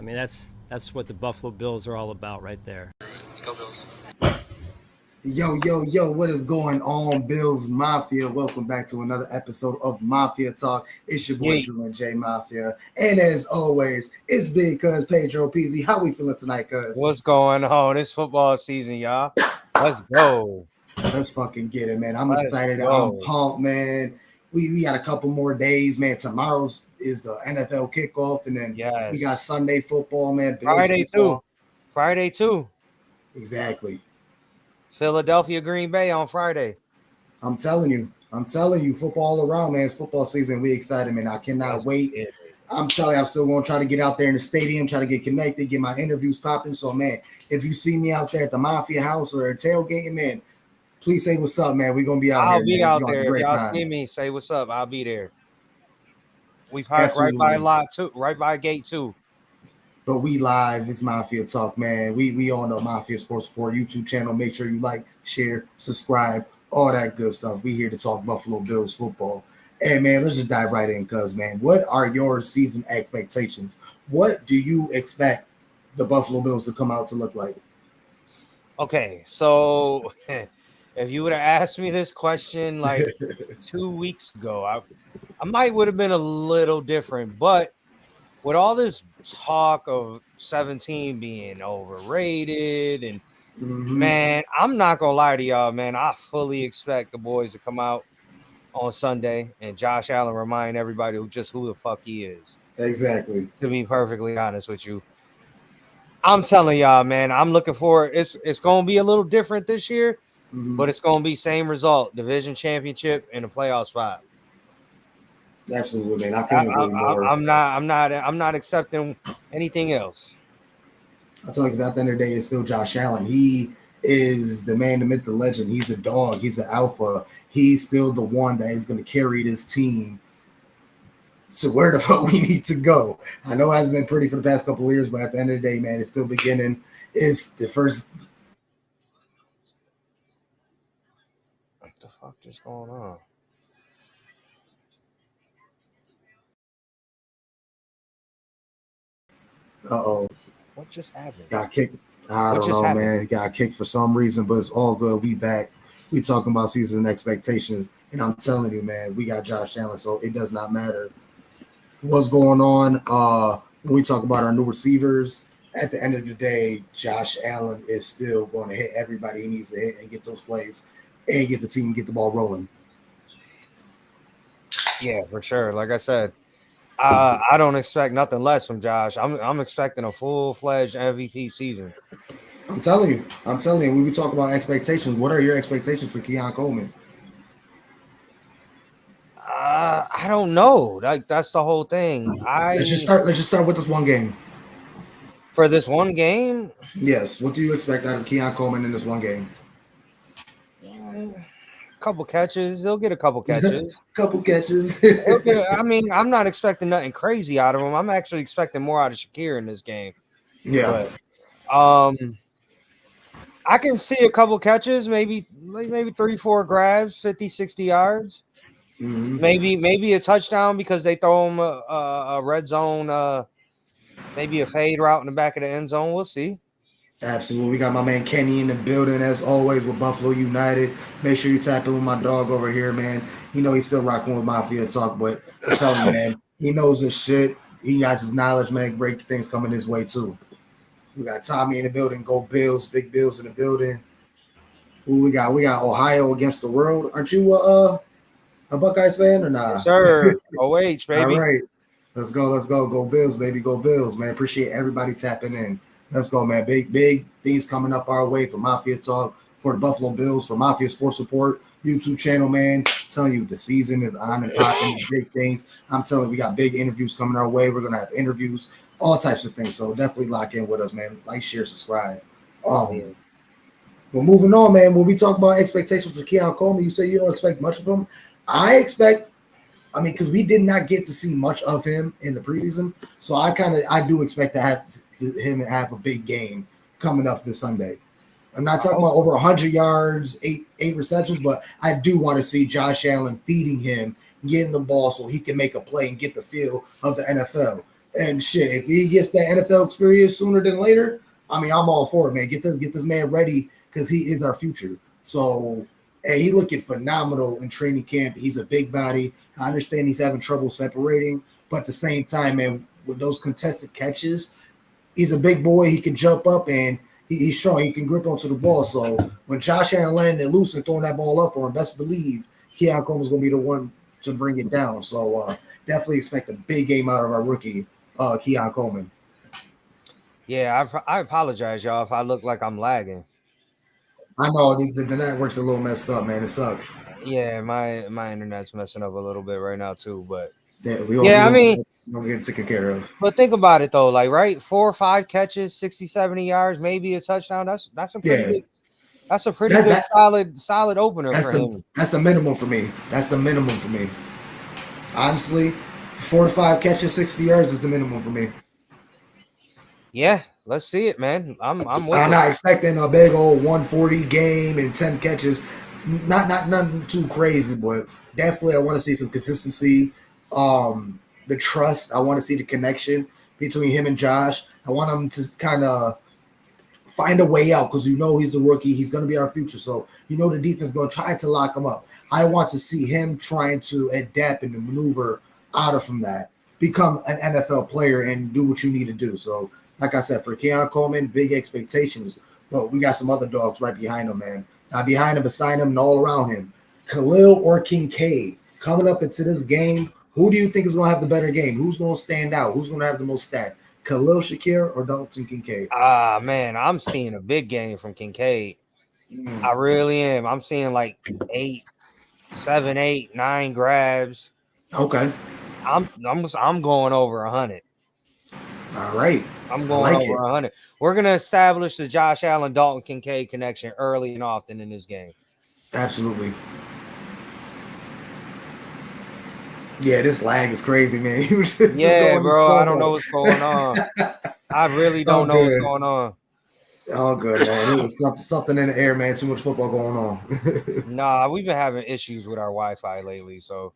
mean, that's what the Buffalo Bills are all about right there. Go Bills. Yo, what is going on, Bills Mafia? Welcome back to another episode of Mafia Talk. It's your boy, Drew and Jay Mafia. And as always, it's Big Cuz, Pedro Peasy. How we feeling tonight, Cuz? What's going on? It's football season, y'all. Let's go. Let's fucking get it, man. I'm Let's excited. go. I'm pumped, man. We got a couple more days, man. Tomorrow's is the NFL kickoff, and then we got Sunday football, man. Bills Friday football. too. Friday too. Exactly. Philadelphia, Green Bay on Friday. I'm telling you, football all around, man. It's football season. We excited, man. I cannot wait. I'm telling you, I'm still going to try to get out there in the stadium, try to get connected, get my interviews popping. So, man, if you see me out there at the Mafia House or tailgating, man, please say what's up, man. We're going to be out I'll here. be man. out there. If y'all see me, say what's up. I'll be there. We've parked right by lot 2, right by gate 2. But we live. It's Mafia Talk, man. We on the Mafia Sports Report YouTube channel. Make sure you like, share, subscribe, all that good stuff. We here to talk Buffalo Bills football. And, man, let's just dive right in, cuz, man, what are your season expectations? What do you expect the Buffalo Bills to come out to look like? Okay, so if you would have asked me this question like 2 weeks ago, I might would have been a little different. But with all this talk of 17 being overrated and man, I'm not gonna lie to y'all, man. I fully expect the boys to come out on Sunday and Josh Allen remind everybody who the fuck he is. Exactly. To be perfectly honest with you, I'm telling y'all, man, I'm looking for it's gonna be a little different this year, but it's gonna be same result: division championship and a playoff spot. Absolutely, man. I couldn't agree more. I'm not accepting anything else. I tell you, because at the end of the day, it's still Josh Allen. He is the man, the myth, the legend. He's a dog. He's an alpha. He's still the one that is going to carry this team to where the fuck we need to go. I know it hasn't been pretty for the past couple of years, but at the end of the day, man, it's still beginning. It's the first. What the fuck is going on? Uh-oh. What just happened? Got kicked. I don't know, man. Got kicked for some reason, but it's all good. We back. We talking about season expectations, and I'm telling you, man, we got Josh Allen, so it does not matter what's going on. When we talk about our new receivers, at the end of the day, Josh Allen is still going to hit everybody he needs to hit and get those plays and get the team, get the ball rolling. Yeah, for sure. Like I said, I don't expect nothing less from Josh. I'm expecting a full-fledged MVP season. I'm telling you. When we talk about expectations, what are your expectations for Keon Coleman? I don't know. That's the whole thing. Let's just start with this one game. For this one game? Yes. What do you expect out of Keon Coleman in this one game? Couple catches. He'll get a couple catches. I mean, I'm not expecting nothing crazy out of him. I'm actually expecting more out of Shakir in this game. Yeah. But, I can see a couple catches, maybe 3-4 grabs, 50, 60 yards. Mm-hmm. Maybe a touchdown because they throw him a red zone, maybe a fade route in the back of the end zone. We'll see. Absolutely. We got my man Kenny in the building, as always, with Buffalo United. Make sure you tap in with my dog over here, man. You know he's still rocking with Mafia Talk, but I'm telling you, man, he knows his shit. He has his knowledge, man. Great things coming his way, too. We got Tommy in the building. Go Bills. Big Bills in the building. Who we got? We got Ohio against the world. Aren't you a Buckeyes fan or not? Yes, sir. OH, baby. All right. Let's go. Go Bills, baby. Go Bills, man. Appreciate everybody tapping in. Let's go, man. Big things coming up our way for Mafia Talk, for the Buffalo Bills, for Mafia Sports Report YouTube channel, man. I'm telling you, the season is on and popping. Big things. I'm telling you, we got big interviews coming our way. We're going to have interviews, all types of things. So definitely lock in with us, man. Like, share, subscribe. But moving on, man, when we talk about expectations for Keon Coleman, you say you don't expect much of him. Because we did not get to see much of him in the preseason. So I do expect him to have a big game coming up this Sunday. I'm not talking about over 100 yards, eight receptions, but I do want to see Josh Allen feeding him, getting the ball so he can make a play and get the feel of the NFL. And shit, if he gets that NFL experience sooner than later, I mean, I'm all for it, man. Get this man ready because he is our future. So, and he looking phenomenal in training camp. He's a big body. I understand he's having trouble separating, but at the same time, man, with those contested catches, he's a big boy. He can jump up and he's strong. He can grip onto the ball. So when Josh Allen landing loose and throwing that ball up for him, best believe Keon Coleman's going to be the one to bring it down. So definitely expect a big game out of our rookie, Keon Coleman. Yeah, I apologize, y'all, if I look like I'm lagging. I know the network's a little messed up, man. It sucks. Yeah, my internet's messing up a little bit right now too, but I mean, don't get taken care of. but think about it though, like right, 4 or 5 catches, 60, 70 yards, maybe a touchdown. That's a pretty good. That's a pretty good solid opener for him. That's the minimum for me. That's the minimum for me. Honestly, 4 to 5 catches, 60 yards is the minimum for me. Yeah, let's see it, man. I'm with I'm not expecting a big old 140 game and 10 catches. Not nothing too crazy, but definitely I want to see some consistency. The trust. I want to see the connection between him and Josh. I want him to kind of find a way out because he's the rookie. He's going to be our future. So the defense is going to try to lock him up. I want to see him trying to adapt and maneuver out of from that. Become an NFL player and do what you need to do. So like I said, for Keon Coleman, big expectations. But we got some other dogs right behind him, man. Not behind him, beside him, and all around him. Khalil or Kincaid coming up into this game. Who do you think is going to have the better game? Who's going to stand out? Who's going to have the most stats? Khalil Shakir or Dalton Kincaid? Man, I'm seeing a big game from Kincaid. I really am. I'm seeing like 7, 8, 9 grabs. Okay. I'm going over 100. All right. I'm going over 100. We're going to establish the Josh Allen Dalton Kincaid connection early and often in this game. Absolutely. Yeah, this lag is crazy, man. Yeah, bro. I don't know what's going on. I really don't know what's going on. Oh, good, man. It was something in the air, man. Too much football going on. Nah, we've been having issues with our Wi-Fi lately, so.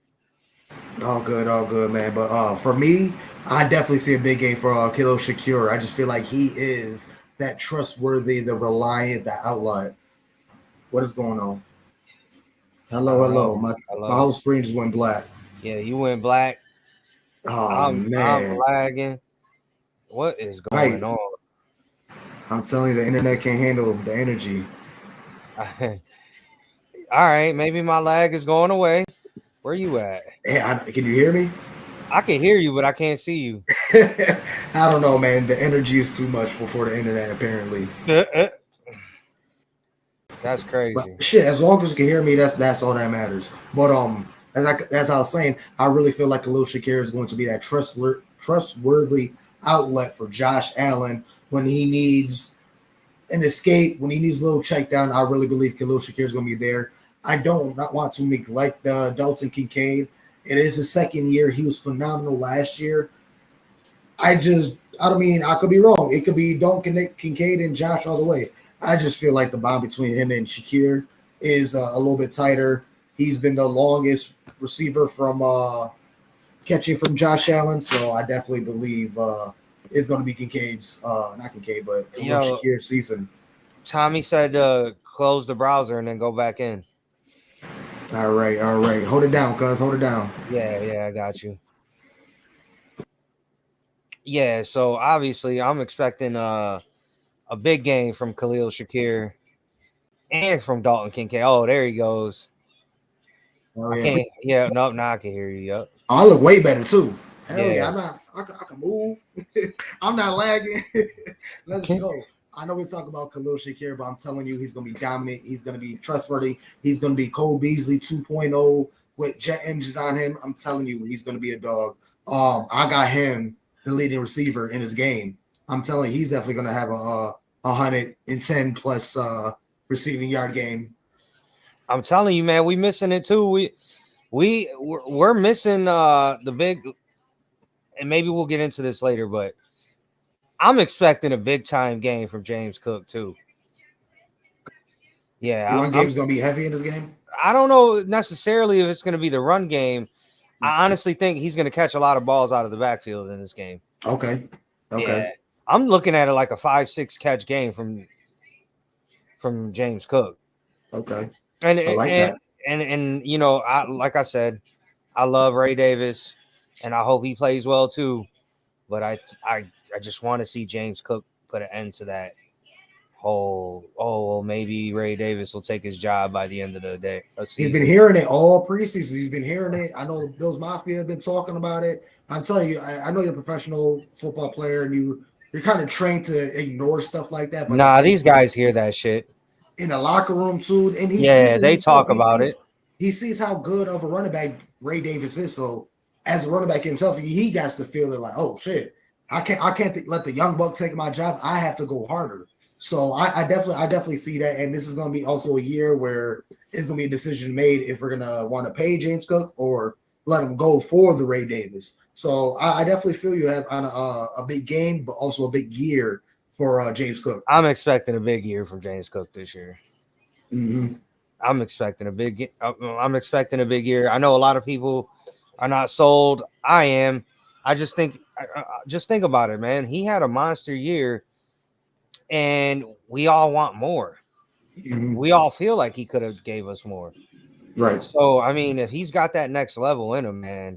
All good, man. But for me, I definitely see a big game for Khalil Shakir. I just feel like he is that trustworthy, the reliant, the outlet. What is going on? Hello. My whole screen just went black. Yeah, you went black. Oh, man. I'm lagging. What is going on? I'm telling you, the internet can't handle the energy. All right, maybe my lag is going away. Where you at? Hey, can you hear me? I can hear you, but I can't see you. I don't know, man. The energy is too much for the internet, apparently. That's crazy. But shit, as long as you can hear me, that's all that matters. But as I was saying, I really feel like Khalil Shakir is going to be that trustworthy outlet for Josh Allen when he needs an escape, when he needs a little check down. I really believe Khalil Shakir is going to be there. I don't not want to neglect Dalton Kincaid. It is his second year. He was phenomenal last year. I mean, I could be wrong. It could be Dalton Kincaid and Josh all the way. I just feel like the bond between him and Shakir is a little bit tighter. He's been the longest receiver from catching from Josh Allen, so I definitely believe it's going to be Kincaid's, not Kincaid, but Shakir's season. Tommy said close the browser and then go back in. All right. Hold it down, cuz. Hold it down. Yeah, I got you. Yeah, so obviously I'm expecting a big game from Khalil Shakir and from Dalton Kincaid. Oh, there he goes. Oh, I can't. Yeah, no, now I can hear you. Yep. I look way better too. Hell yeah, I can move. I'm not lagging. Let's go. I know we talk about Khalil Shakir, but I'm telling you, he's going to be dominant. He's going to be trustworthy. He's going to be Cole Beasley 2.0 with jet engines on him. I'm telling you, he's going to be a dog. I got him the leading receiver in his game. I'm telling you, he's definitely going to have a 110 plus receiving yard game. I'm telling you, man, we missing it too. We're missing the big, and maybe we'll get into this later, but I'm expecting a big time game from James Cook too. Yeah, run game's gonna be heavy in this game. I don't know necessarily if it's gonna be the run game. I honestly think he's gonna catch a lot of balls out of the backfield in this game. Okay. Yeah, I'm looking at it like a 5-6 catch game from James Cook. Okay. And I like and that. and you know, like I said, I love Ray Davis, and I hope he plays well too. But I just want to see James Cook put an end to that whole, well, maybe Ray Davis will take his job by the end of the day a He's been season. hearing it all preseason. He's been hearing it. I know Bills Mafia have been talking about it. I'm telling you, I know you're a professional football player and you're kind of trained to ignore stuff like that, but at the Nah, same these time, guys hear that shit. in the locker room too, and he sees Yeah, it they himself. talk about it. He sees how good of a running back Ray Davis is. So as a running back himself, he got to feel it like, oh shit, I can't let the young buck take my job. I have to go harder. So I definitely see that, and this is going to be also a year where it's going to be a decision made if we're going to want to pay James Cook or let him go for the Ray Davis. So I definitely feel you have on a big game, but also a big year for James Cook. I'm expecting a big year from James Cook this year. Mm-hmm. I'm expecting a big. I'm expecting a big year. I know a lot of people are not sold. I am. I just think. Just think about it, man. He had a monster year, and we all want more. Mm-hmm. We all feel like he could have gave us more. Right. So I mean, if he's got that next level in him, man.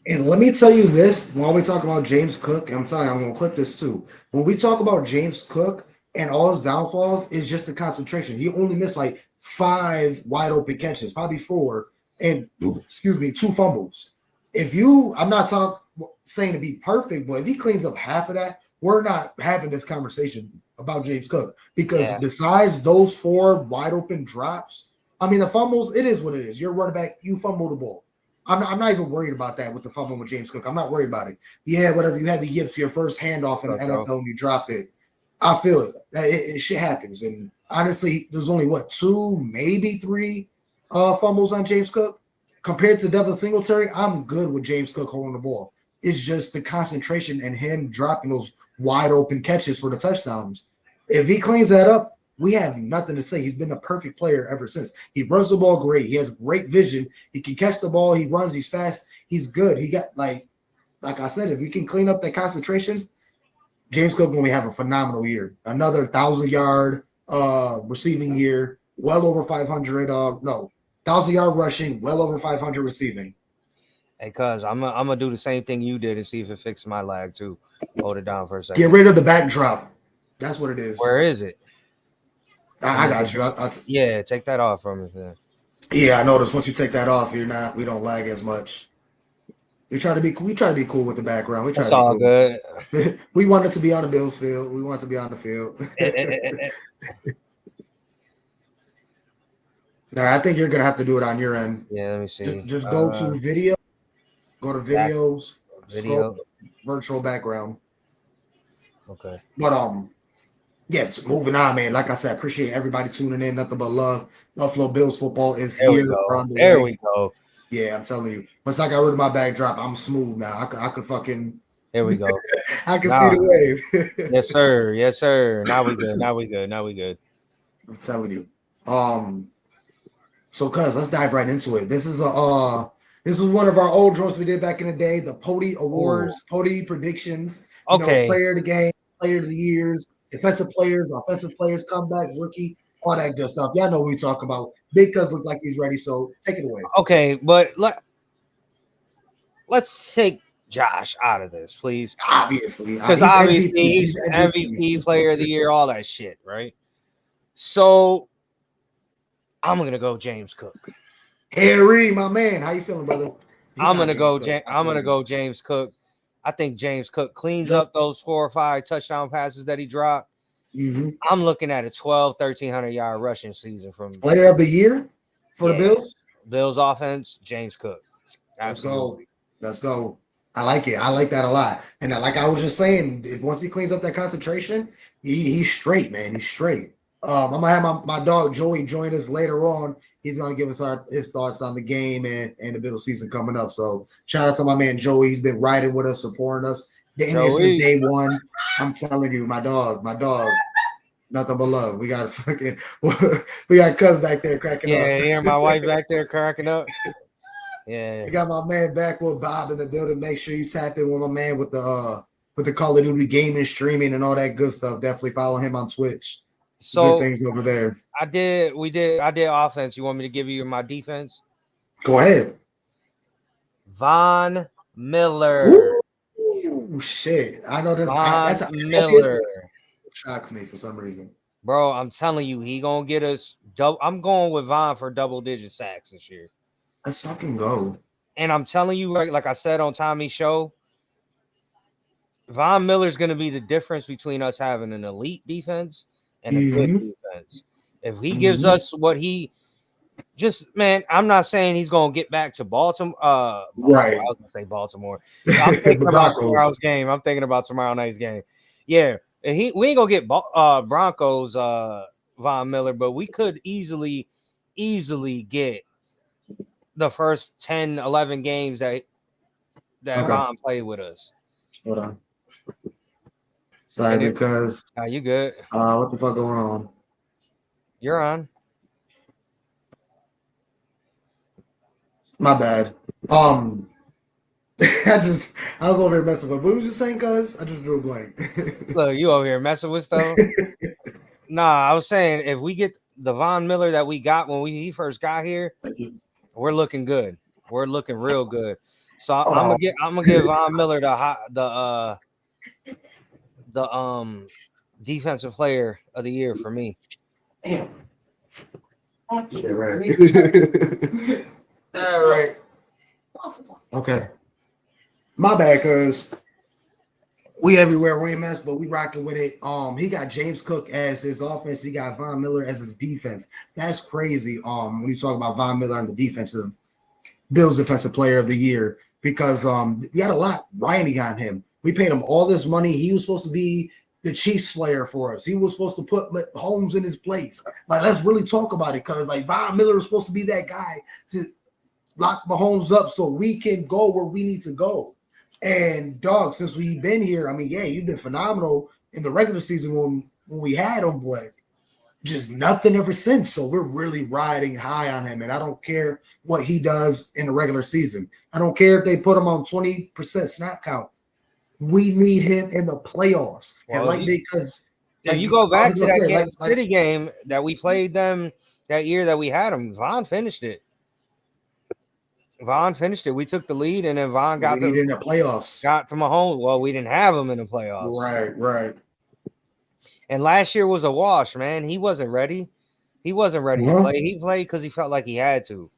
And let me tell you this while we talk about James Cook, I'm telling you, I'm going to clip this too. When we talk about James Cook and all his downfalls, is just the concentration. He only missed like 5 wide open catches, probably 4, and excuse me, 2 fumbles. I'm not saying to be perfect, but if he cleans up half of that, we're not having this conversation about James Cook because Yeah, besides those 4 wide open drops, I mean, the fumbles, it is what it is. You're running back, you fumble the ball. I'm not even worried about that with the fumble with James Cook. I'm not worried about it. Yeah, whatever. You had the yips, your first handoff in the bro. NFL, and you dropped it. I feel it. It shit happens. And honestly, there's only 2, maybe 3 fumbles on James Cook compared to Devin Singletary. I'm good with James Cook holding the ball. It's just the concentration and him dropping those wide open catches for the touchdowns. If he cleans that up, we have nothing to say. He's been a perfect player ever since. He runs the ball great. He has great vision. He can catch the ball. He runs. He's fast. He's good. He got like I said, if we can clean up that concentration, James Cook going to have a phenomenal year. Another 1,000-yard receiving year, well over 500. No, 1,000-yard rushing, well over 500 receiving. Hey, cuz I'm gonna do the same thing you did and see if it fixes my lag too. Hold it down for a second. Get rid of the backdrop. That's what it is. Where is it? I got you. Yeah, take that off from me. Then. Yeah, I noticed once you take that off, we don't lag as much. We try to be cool with the background. We try That's to be all cool. good. We want it to be on the Bills field. We want it to be on the field. Now, I think you're gonna have to do it on your end. Yeah, let me see. Just go to video, go to videos, video, virtual background. Okay. But yeah, moving on, man. Like I said, appreciate everybody tuning in. Nothing but love. Buffalo Bills football is There we here. go. On the There way. we go. Yeah, I'm telling you. Once I got rid of my backdrop, I'm smooth now. I could fucking. Here we go. I can see the wave. Yes, sir. Yes, sir. Now we good. Now we good. Now we good. I'm telling you. So cuz let's dive right into it. This is one of our old drawings we did back in the day, the Pody Awards, Pody predictions, Okay. Player of the game, player of the years, defensive players, offensive players, comeback, rookie, all that good stuff. Y'all know what we talk about. Big Cuz look like he's ready, so take it away. Okay, but let's take Josh out of this, please. Obviously. Because obviously he's MVP, player of the year, all that shit, right? So I'm gonna go James Cook. Harry, my man. How you feeling, brother? I'm gonna go James Cook. I think James Cook cleans up those 4 or 5 touchdown passes that he dropped. Mm-hmm. I'm looking at a 1,300-yard rushing season from player of the year for the Bills. Bills offense, James Cook. Absolutely. Let's go. I like it. I like that a lot. And like I was just saying, if once he cleans up that concentration, he's straight, man. He's straight. I'm gonna have my dog Joey join us later on. He's gonna give us his thoughts on the game and the Bills season coming up. So shout out to my man Joey. He's been riding with us, supporting us. Since day one. I'm telling you, my dog, nothing but love. We got Cuz back there cracking up. Yeah, hear my wife back there cracking up. Yeah. We got my man back with Bob in the building. Make sure you tap in with my man with the with the Call of Duty gaming, streaming, and all that good stuff. Definitely follow him on Twitch. So good things over there. I did offense. You want me to give you my defense? Go ahead. Von Miller. Ooh, shit. I know this. Von That's Miller. Shocks me for some reason. Bro, I'm telling you, he gonna get us. I'm going with Von for double-digit sacks this year. Let's fucking go. And I'm telling you, like I said on Tommy's show, Von Miller's gonna be the difference between us having an elite defense and a good defense. If he gives us what he man, I'm not saying he's gonna get back to Baltimore. Right. I was gonna say Baltimore. I'm thinking about tomorrow's game. I'm thinking about tomorrow night's game. Yeah, and we ain't gonna get Broncos Von Miller, but we could easily get the first 10, 11 games that Von played with us. Hold on. Sorry, because you good. What the fuck going on? You're on. My bad. I was over here messing with. What was you saying, cuz? I just drew a blank. Look, you over here messing with stuff. Nah, I was saying if we get the Von Miller that we got when he first got here, we're looking good. We're looking real good. So I'm gonna give Von Miller the defensive player of the year for me. Damn. Yeah, right. All right. Okay. My bad, cuz we everywhere we mess, but we rocking with it. He got James Cook as his offense. He got Von Miller as his defense. That's crazy. When you talk about Von Miller on the defensive Bills defensive player of the year, because we had a lot riding on him. We paid him all this money. He was supposed to be the Chiefs slayer for us. He was supposed to put Holmes in his place. Like, let's really talk about it, because like Von Miller is supposed to be that guy to lock Mahomes up so we can go where we need to go. And dog, since we've been here, I mean, yeah, you've been phenomenal in the regular season when we had him, but just nothing ever since. So we're really riding high on him, and I don't care what he does in the regular season. I don't care if they put him on 20% snap count. We need him in the playoffs. Well, and because if you go back to that Kansas City game that we played them that year that we had him, Von finished it. We took the lead, and then Von got in the playoffs. Got to Mahomes. Well, we didn't have him in the playoffs. Right. And last year was a wash, man. He wasn't ready. He wasn't ready to play. He played because he felt like he had to.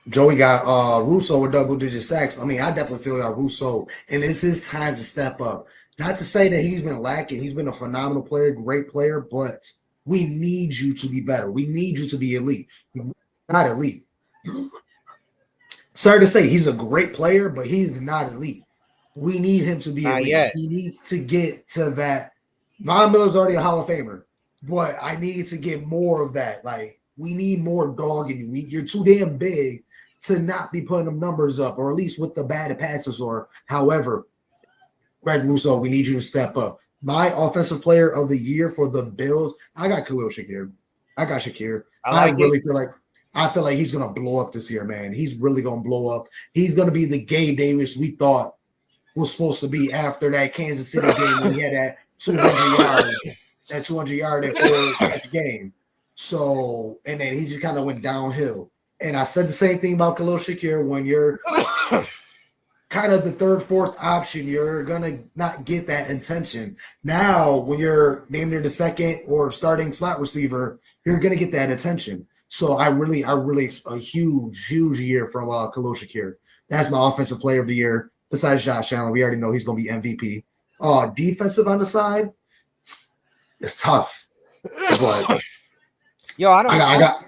Joey got Russo with double-digit sacks. I mean, I definitely feel like Russo, and it's his time to step up. Not to say that he's been lacking. He's been a phenomenal player, great player, but we need you to be better. We need you to be elite. Not elite. Sorry to say, he's a great player, but he's not elite. We need him to be elite. Yet. He needs to get to that. Von Miller's already a Hall of Famer, but I need to get more of that. Like, we need more dog in you. You're too damn big to not be putting them numbers up, or at least with the bad passes, or however. Greg Russo, we need you to step up. My offensive player of the year for the Bills, I got Khalil Shakir. I feel like he's going to blow up this year, man. He's really going to blow up. He's going to be the Gabe Davis we thought was supposed to be after that Kansas City game when he had that 200-yard that game. So, and then he just kind of went downhill. And I said the same thing about Khalil Shakir. When you're kind of the third, fourth option, you're going to not get that attention. Now, when you're named the second or starting slot receiver, you're going to get that attention. So I really a huge year from Khalil Shakir. That's my offensive player of the year. Besides Josh Allen, we already know he's going to be MVP. Defensive on the side, it's tough. But yo, I got.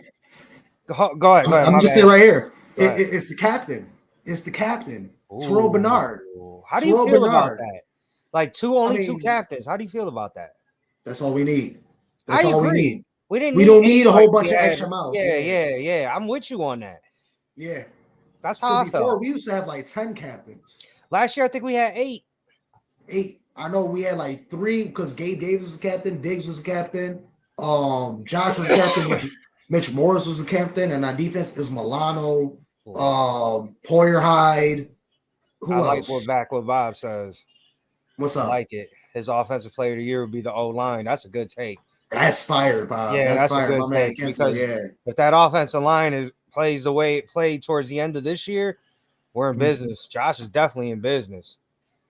Go ahead. I'm just saying right here. It's the captain. Terrell Bernard. How do you feel about that? Like two captains. How do you feel about that? That's all we need. That's all we need. We don't need a whole bunch of extra miles. Yeah. I'm with you on that. Yeah. That's how I felt. We used to have like 10 captains. Last year, I think we had 8. 8. I know we had like 3 because Gabe Davis was captain, Diggs was captain, Josh was captain, Mitch Morris was the captain, and our defense is Milano, Poyer Hyde, I Who like else? what Bob says. What's I up? like it. His offensive player of the year would be the O line. That's a good take. That's fire, Bob. Yeah, That's that's a fire. good My man take Kenta, because yeah. if that offensive line plays the way it played towards the end of this year, we're in Mhm. business. Josh is definitely in business.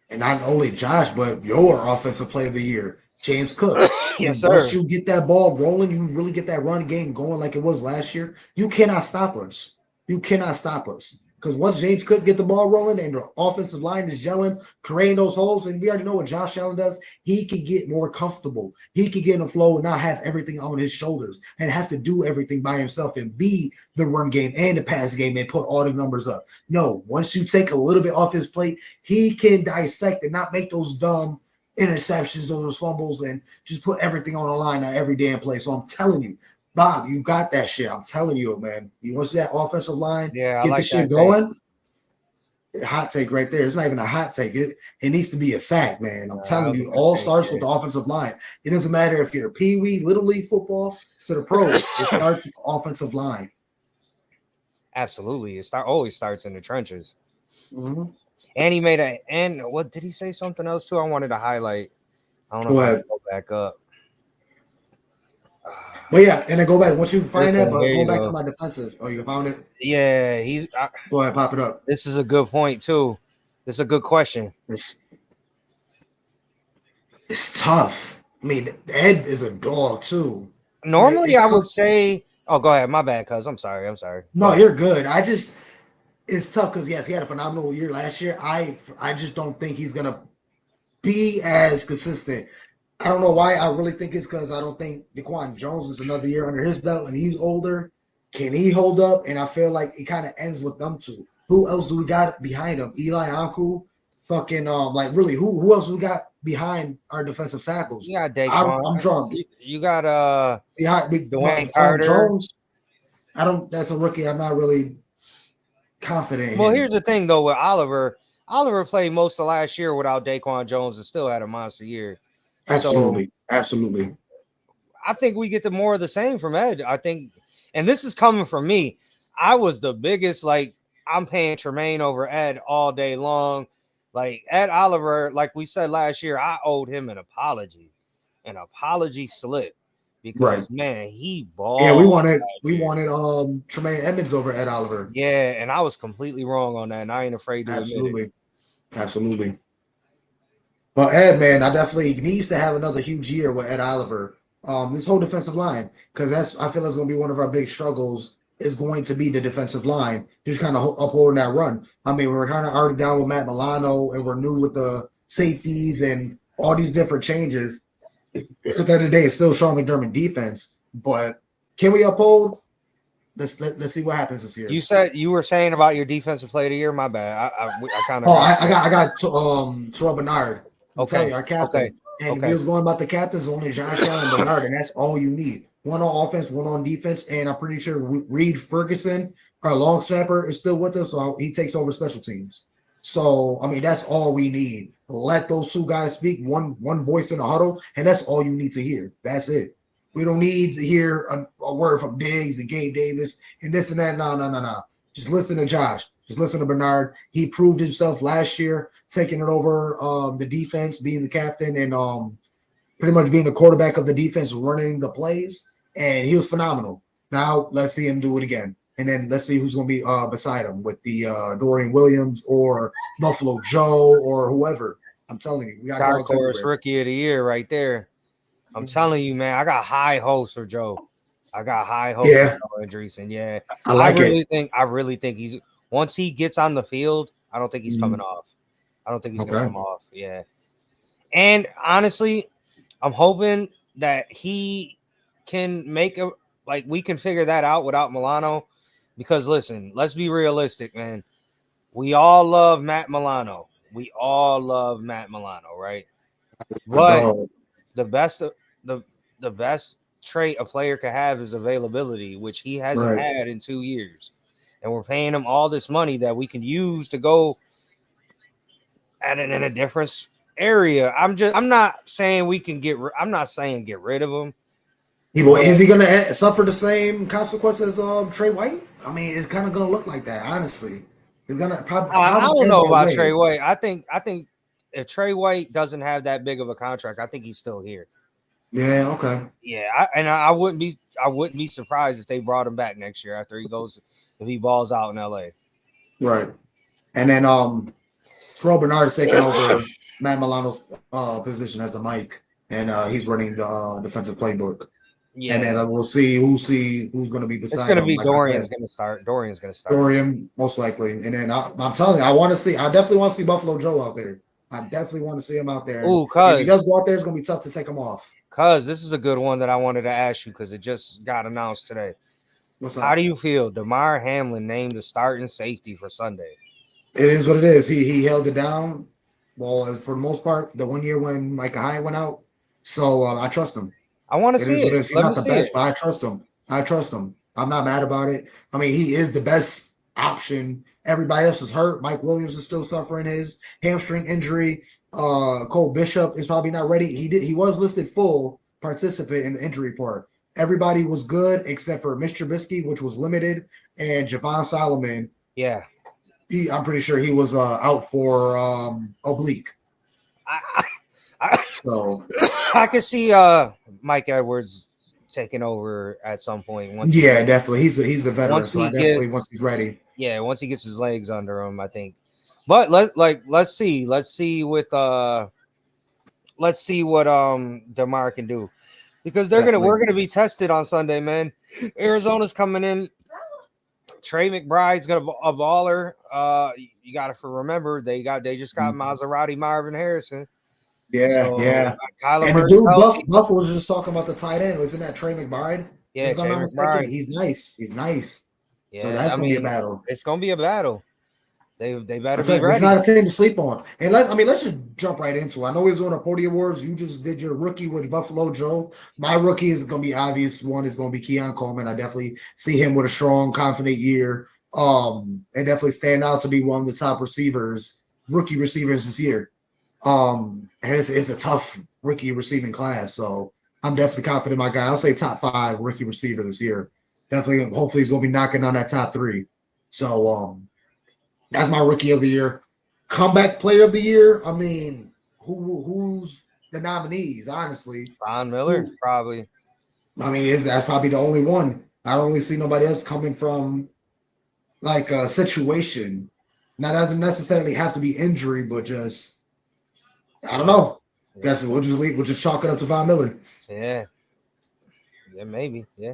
And not only Josh, but your offensive player of the year, James Cook. Yes, And once sir. you get that ball rolling, you really get that run game going like it was last year. You cannot stop us. You cannot stop us. Because once James Cook get the ball rolling and the offensive line is yelling, creating those holes, and we already know what Josh Allen does, he can get more comfortable. He can get in the flow and not have everything on his shoulders and have to do everything by himself and be the run game and the pass game and put all the numbers up. No, once you take a little bit off his plate, he can dissect and not make those dumb interceptions or those fumbles and just put everything on the line on every damn play. So I'm telling you, Bob, you got that shit. I'm telling you, man. You want to see that offensive line Yeah, I get the like shit that take. going? Hot take right there. It's not even a hot take. It needs to be a fact, man. I'm That telling was a you, good all take. starts with Yeah. the offensive line. It doesn't matter if you're Pee Wee, Little League football to the pros. It starts with the offensive line. Absolutely. Always starts in the trenches. Mm-hmm. And he made what did he say something else too? I wanted to highlight. I don't know Go if I can ahead. go back up. But yeah, and then go back. Once you find that, Listen, but here going you back to go. my defensive. Oh, you found it? Yeah, Go ahead, pop it up. this is a good point too. This is a good question. It's, it's tough. I mean, Ed is a dog too. But Normally, it I would comes. say, oh, go ahead. My bad, cuz I'm sorry. Go No, ahead. you're good. It's tough because yes, he had a phenomenal year last year. I just don't think he's gonna be as consistent. I don't know why. I really think it's because I don't think Daquan Jones is another year under his belt and he's older. Can he hold up? And I feel like it kind of ends with them two. Who else do we got behind him? Eli Anku, fucking like really who else we got behind our defensive tackles? You got I'm, Daquan. I'm drawing You got behind Dwayne Daquan Carter. Jones. I don't. That's a rookie. I'm not really confident in Well, him. here's the thing though with Oliver. Oliver played most of last year without Daquan Jones and still had a monster year. So Absolutely, absolutely. I think we get the more of the same from Ed. I think, and this is coming from me. I was the biggest, like, I'm paying Tremaine over Ed all day long. Like, Ed Oliver, like we said last year, I owed him an apology slip Right. because, man, he Yeah, balled last we year. wanted Tremaine Edmonds over Ed Oliver. Yeah, and I was completely wrong on that, and I ain't afraid to admit it. Absolutely, absolutely. But Ed, man, I definitely needs to have another huge year with Ed Oliver. This whole defensive line, because that's I feel it's going to be one of our big struggles. Is going to be the defensive line, just kind of upholding that run. I mean, we're kind of already down with Matt Milano, and we're new with the safeties and all these different changes. At the end of the day, it's still Sean McDermott defense. But can we uphold? Let's see what happens this year. You were saying about your defensive player of the year. My bad. I kind of Oh, got I got Terrell Bernard. I'm telling you, our okay, captain. And we okay. was going about the captains, only Josh Allen and Bernard, and that's all you need. One on offense, one on defense, and I'm pretty sure Reed Ferguson, our long snapper, is still with us, so he takes over special teams. So I mean, that's all we need. Let those two guys speak, one voice in the huddle, and that's all you need to hear. That's it. We don't need to hear a word from Diggs and Gabe Davis and this and that. No. Just listen to Josh. Just listen to Bernard. He proved himself last year, taking it over the defense, being the captain, and pretty much being the quarterback of the defense, running the plays. And he was phenomenal. Now let's see him do it again. And then let's see who's going to be beside him with the Dorian Williams or Buffalo Joe or whoever. I'm telling you, we got Dark dogs horse everywhere. rookie of the year right there. I'm telling you, man, I got high hopes for Joe. I got high hopes for Joe Andreessen. Yeah. I like it. I really think he's once he gets on the field, I don't think he's coming off. I don't think he's gonna come off. Yeah. And honestly, I'm hoping that he can we can figure that out without Milano. Because listen, let's be realistic, man. We all love Matt Milano. Right? But Dog. the best the best trait a player can have is availability, which he hasn't Right. had in 2 years. And we're paying him all this money that we can use to go at it in a different area. I'm not saying I'm not saying get rid of him. But Is he going to suffer the same consequences as Trey White? I mean, it's kind of going to look like that, honestly. It's gonna probably I don't end know that about way. Trey White. I think if Trey White doesn't have that big of a contract, I think he's still here. Yeah, okay. Yeah, I wouldn't be surprised if they brought him back next year after if he balls out in LA. Right. And then Terrell Bernard is taking over Matt Milano's position as the mic, and he's running the defensive playbook. Yeah, And then we'll see who's going to be it's beside going to him. be Like Dorian's going to start. Dorian, most likely. And then I'm telling you, I definitely want to see Buffalo Joe out there. I definitely want to see him out there. Ooh, if he does go out there, it's going to be tough to take him off. Cuz this is a good one that I wanted to ask you because it just got announced today. What's up? How do you feel? Damar Hamlin named the starting safety for Sunday. It is what it is. He held it down. Well, for the most part, the 1 year when Micah Hyde went out. So I trust him. I want to see it. He's not the best, but I trust him. I'm not mad about it. I mean, he is the best option. Everybody else is hurt. Mike Williams is still suffering his hamstring injury. Cole Bishop is probably not ready. He was listed full participant in the injury report. Everybody was good except for Mitch Trubisky, which was limited, and Javon Solomon. Yeah. I'm pretty sure he was out for oblique. So I could see Mike Edwards taking over at some point. Definitely. He's a veteran, so once he's ready. Yeah, once he gets his legs under him, I think. But let's see what DeMar can do. Because we're gonna be tested on Sunday, man. Arizona's coming in. Trey McBride's a baller. You got to remember they just got Maserati Marvin Harrison. Yeah. And the dude Buff was just talking about the tight end. Wasn't that Trey McBride? Yeah, if I'm not mistaken, he's nice. Yeah, so that's gonna be a battle. It's gonna be a battle. They better be ready. It's not a team to sleep on. And let's just jump right into it. I know he's doing a Porty Awards. You just did your rookie with Buffalo Joe. My rookie is gonna be obvious. One is gonna be Keon Coleman. I definitely see him with a strong, confident year. And definitely stand out to be one of the top rookie receivers this year. And it's a tough rookie receiving class. So I'm definitely confident in my guy. I'll say top 5 rookie receiver this year. Definitely, hopefully he's gonna be knocking on that top 3. So that's my rookie of the year. Comeback player of the year. I mean, who's the nominees? Honestly, Von Miller, probably. I mean, that's probably the only one. I don't really see nobody else coming from like a situation. Now, that doesn't necessarily have to be injury, but just I don't know. Yeah. Guess we'll just chalk it up to Von Miller. Yeah, maybe. Yeah.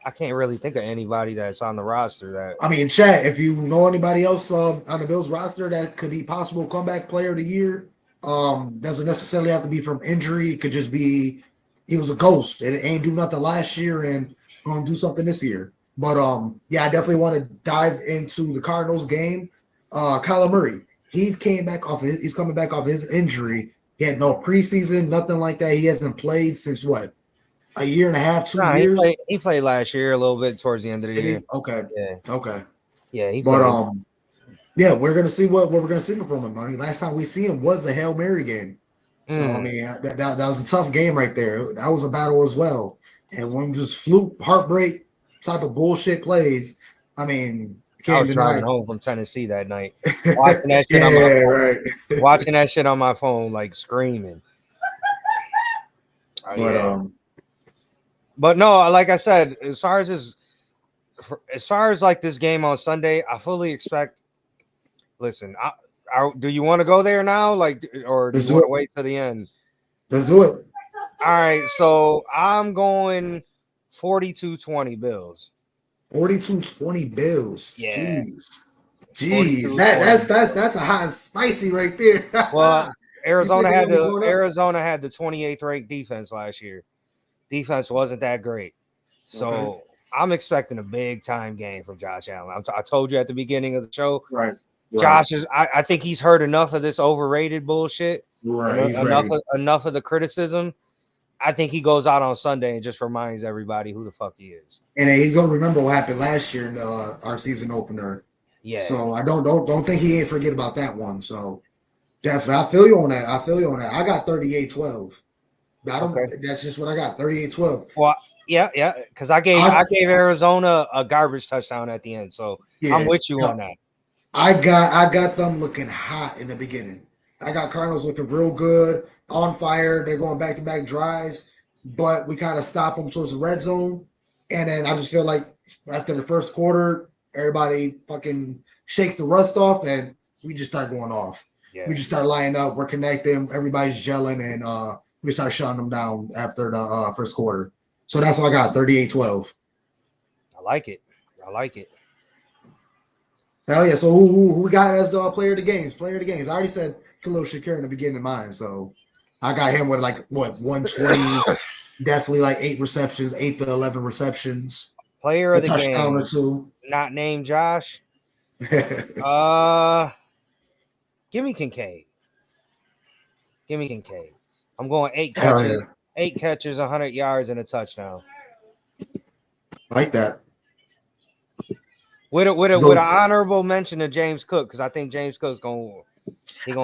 I can't really think of anybody that's on the roster that. I mean, chat, if you know anybody else on the Bills roster that could be possible comeback player of the year, doesn't necessarily have to be from injury. It could just be he was a ghost and ain't do nothing last year and gonna do something this year. But I definitely want to dive into the Cardinals game. Kyler Murray, he's coming back off his injury. He had no preseason, nothing like that. He hasn't played since what? A year and a half, 2 years. He played last year a little bit towards the end of the year. Okay. Yeah. Okay. Yeah. We're gonna see what we're gonna see from him. I mean, last time we see him was the Hail Mary game. So I mean, that was a tough game right there. That was a battle as well. And when just fluke, heartbreak type of bullshit plays, I mean, I was driving home from Tennessee that night, watching that shit on my phone, right. Watching that shit on my phone, like screaming. But no, like I said, as far as like this game on Sunday, I fully expect. Listen, do you want to go there now, or do you want to wait till the end? Let's do it. All right, so I'm going 42-20 Bills. 42-20 Bills. Yeah. Jeez. That's a hot and spicy right there. Well, Arizona had the 28th ranked defense last year. Defense wasn't that great. So I'm expecting a big time game from Josh Allen. I told you at the beginning of the show. Right. Josh I think he's heard enough of this overrated bullshit. Right. Enough of the criticism. I think he goes out on Sunday and just reminds everybody who the fuck he is. And he's gonna remember what happened last year in our season opener. Yeah. So I don't think he ain't forget about that one. So definitely, I feel you on that. I got 38-12. That's just what I got. 38-12. Well, Yeah. Because I gave Arizona a garbage touchdown at the end, so I'm with you on that. I got them looking hot in the beginning. I got Cardinals looking real good, on fire. They're going back to back drives, but we kind of stop them towards the red zone, and then I just feel like after the first quarter, everybody fucking shakes the rust off, and we just start going off. Yeah. We just start lining up. We're connecting. Everybody's gelling, and we start shutting them down after the first quarter. So that's what I got, 38-12. I like it. Hell yeah. So who we got as the player of the games? Player of the games. I already said Khalil Shakir in the beginning of mine. So I got him with 120, definitely 8 receptions, 8 to 11 receptions. Player of the touchdown game. Or two. Not named Josh. Give me Kincaid. I'm going 8 catches, 8 catches, 100 yards, and a touchdown. Like that. With an honorable mention to James Cook, because I think James Cook's going.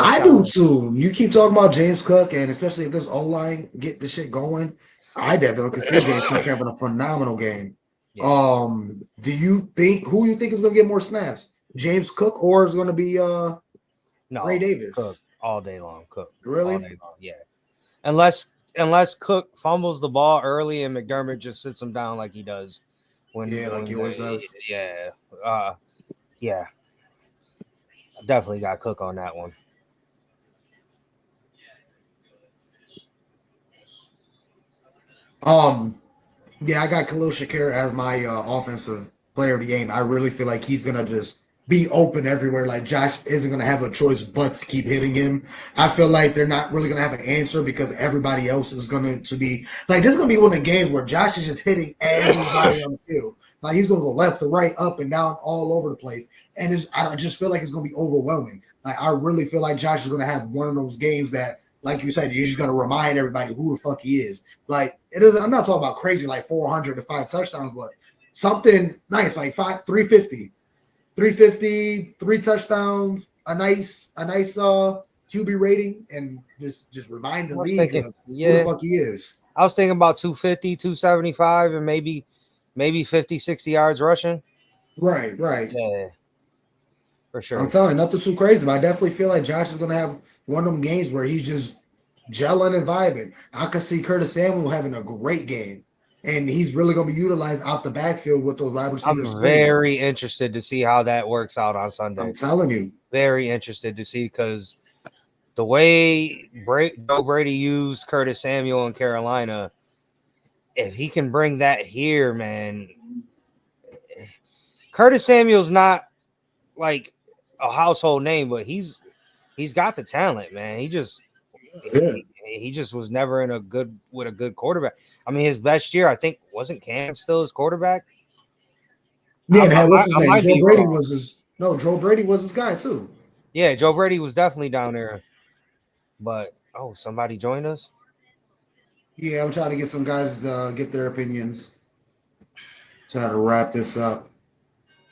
I do too. You keep talking about James Cook, and especially if this O-line get the shit going, I definitely could see James Cook having a phenomenal game. Yeah. Do you think who you think is going to get more snaps, James Cook, or is it going to be Ray Davis? Cook all day long. Cook really? All day long, yeah. Unless Cook fumbles the ball early and McDermott just sits him down like he does. When he always does. Yeah. Yeah. Definitely got Cook on that one. Yeah, I got Khalil Shakir as my offensive player of the game. I really feel like he's gonna just be open everywhere. Like Josh isn't gonna have a choice but to keep hitting him. I feel like they're not really gonna have an answer because everybody else is going to be like this is gonna be one of the games where Josh is just hitting everybody on the field. Like he's gonna go left to right, up and down, all over the place. And I just feel like it's gonna be overwhelming. Like I really feel like Josh is gonna have one of those games that, like you said, you're just gonna remind everybody who the fuck he is. Like it isn't. I'm not talking about crazy like 400 to 5 touchdowns, but something nice like 350, 3 touchdowns, a nice QB rating, and just remind the league of who the fuck he is. I was thinking about 250, 275, and maybe 50, 60 yards rushing. Right. Yeah. For sure. I'm telling you, nothing too crazy, but I definitely feel like Josh is gonna have one of them games where he's just gelling and vibing. I could see Curtis Samuel having a great game, and he's really going to be utilized out the backfield with those wide receivers. I'm very interested to see how that works out on Sunday. I'm telling you. Very interested to see because the way Joe Brady used Curtis Samuel in Carolina, if he can bring that here, man. Curtis Samuel's not like a household name, but he's got the talent, man. He just was never with a good quarterback. I mean, his best year, I think, wasn't Cam still his quarterback? Yeah, what's his name? Joe Brady was his. No, Joe Brady was his guy too. Yeah, Joe Brady was definitely down there. But somebody joined us. Yeah, I'm trying to get some guys to get their opinions. Try to wrap this up.